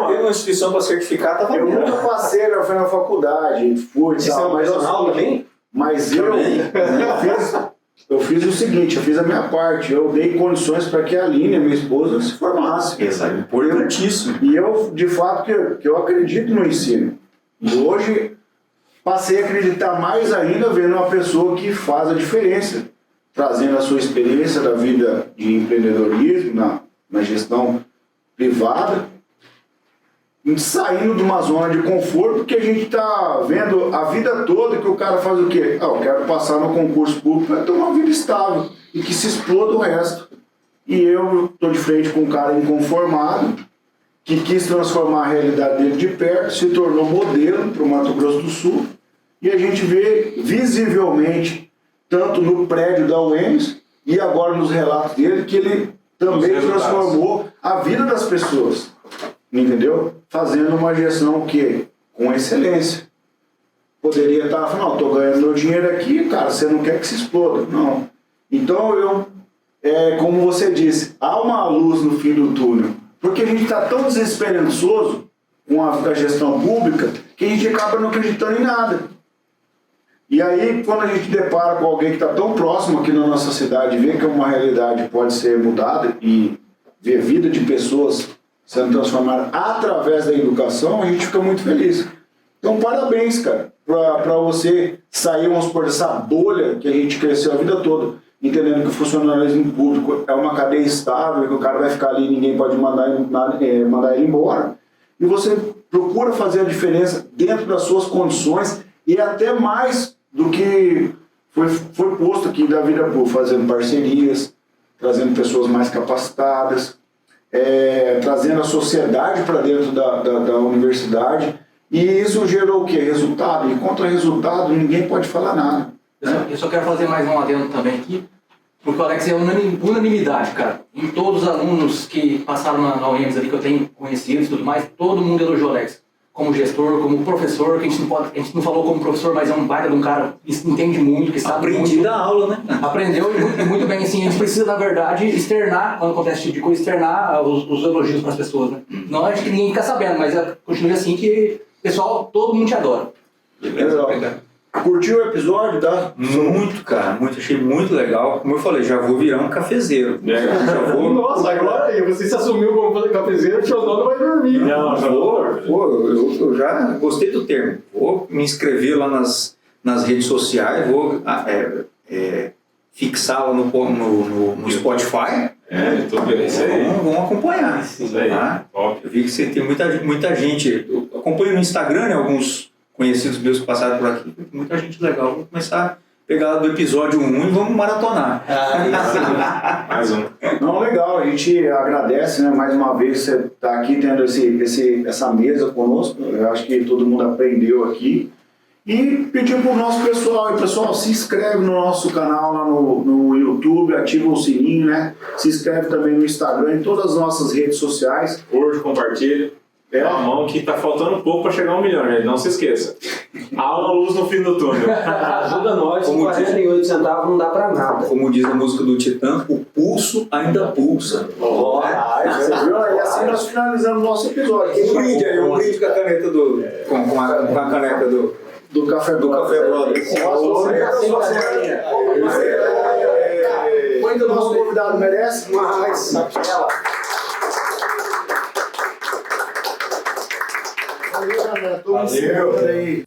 Tem uma instituição para certificar, tá Eu valendo. nunca passei, eu fui na faculdade, fui e tal, mas eu fiz o seguinte, eu fiz a minha parte, eu dei condições para que a Aline, minha esposa, se formasse. Exato, importantíssimo. E eu, de fato, que eu acredito no ensino. E hoje passei a acreditar mais ainda vendo uma pessoa que faz a diferença, trazendo a sua experiência da vida de empreendedorismo, na gestão privada, saindo de uma zona de conforto, porque a gente está vendo a vida toda que o cara faz o quê? Eu quero passar no concurso público para ter uma vida estável e que se exploda o resto. E eu estou de frente com um cara inconformado, que quis transformar a realidade dele de perto, se tornou modelo para o Mato Grosso do Sul, e a gente vê visivelmente, tanto no prédio da UEMS e agora nos relatos dele, que ele também transformou a vida das pessoas. Entendeu? Fazendo uma gestão que, com excelência, poderia estar falando, não, estou ganhando meu dinheiro aqui, cara, você não quer que se exploda. Não. Então, como você disse, há uma luz no fim do túnel, porque a gente está tão desesperançoso com a gestão pública que a gente acaba não acreditando em nada. E aí, quando a gente depara com alguém que está tão próximo aqui na nossa cidade, vê que uma realidade pode ser mudada e ver a vida de pessoas sendo transformada através da educação, a gente fica muito feliz. Então, parabéns, cara, para você sair, vamos supor, dessa bolha que a gente cresceu a vida toda, entendendo que o funcionalismo público é uma cadeia estável, que o cara vai ficar ali e ninguém pode mandar ele embora. E você procura fazer a diferença dentro das suas condições e até mais do que foi posto aqui da vida pública, fazendo parcerias, trazendo pessoas mais capacitadas, trazendo a sociedade para dentro da universidade. E isso gerou o quê? Resultado. E contra resultado ninguém pode falar nada. Eu só quero fazer mais um adendo também aqui, porque o Alex é unanimidade, cara. Em todos os alunos que passaram na UEMS ali, que eu tenho conhecido e tudo mais, todo mundo elogiou o Alex. Como gestor, como professor, que a gente não falou como professor, mas é um baita de um cara que entende muito, que sabe muito. Aprendi da aula, né? Aprendeu e muito bem, assim, a gente precisa, na verdade, externar, quando acontece esse tipo de coisa, externar os elogios para as pessoas, né? Não acho que ninguém fica sabendo, mas continue assim que o pessoal, todo mundo te adora. Legal. Curtiu o episódio, tá? Muito, cara, muito, achei muito legal. Como eu falei, já vou virar um cafezeiro. Já vou. Nossa, agora aí, você se assumiu como cafezeiro, o seu dono vai dormir. Não, já Eu já gostei do termo. Vou me inscrever lá nas redes sociais, vou fixar lá no Spotify. tudo isso aí. Vamos acompanhar. Isso aí. Tá? Top. Eu vi que você tem muita gente. Eu acompanho no Instagram, né, alguns conhecidos meus que passaram por aqui. Muita gente legal. Vamos começar a pegar do episódio 1 e vamos maratonar. Mais um. Não, legal, a gente agradece, né, mais uma vez você estar aqui tendo essa mesa conosco. Eu acho que todo mundo aprendeu aqui. E pedir para o nosso pessoal, se inscreve no nosso canal lá no YouTube, ativa o sininho, né? Se inscreve também no Instagram, em todas as nossas redes sociais. Curte, compartilha. Dá a mão que tá faltando pouco para chegar a 1 milhão, né? Não se esqueça. Há uma luz no fim do túnel. Ajuda nós, Como 48 centavos não dá pra nada. Como diz a música do Titã, o pulso ainda pulsa. Você viu? E assim nós finalizamos o nosso episódio. Um brinde aí, um brinde com a caneta com a caneca do Café Brothers. O nosso convidado merece mais. Valeu, galera. Tô me ensinando aí.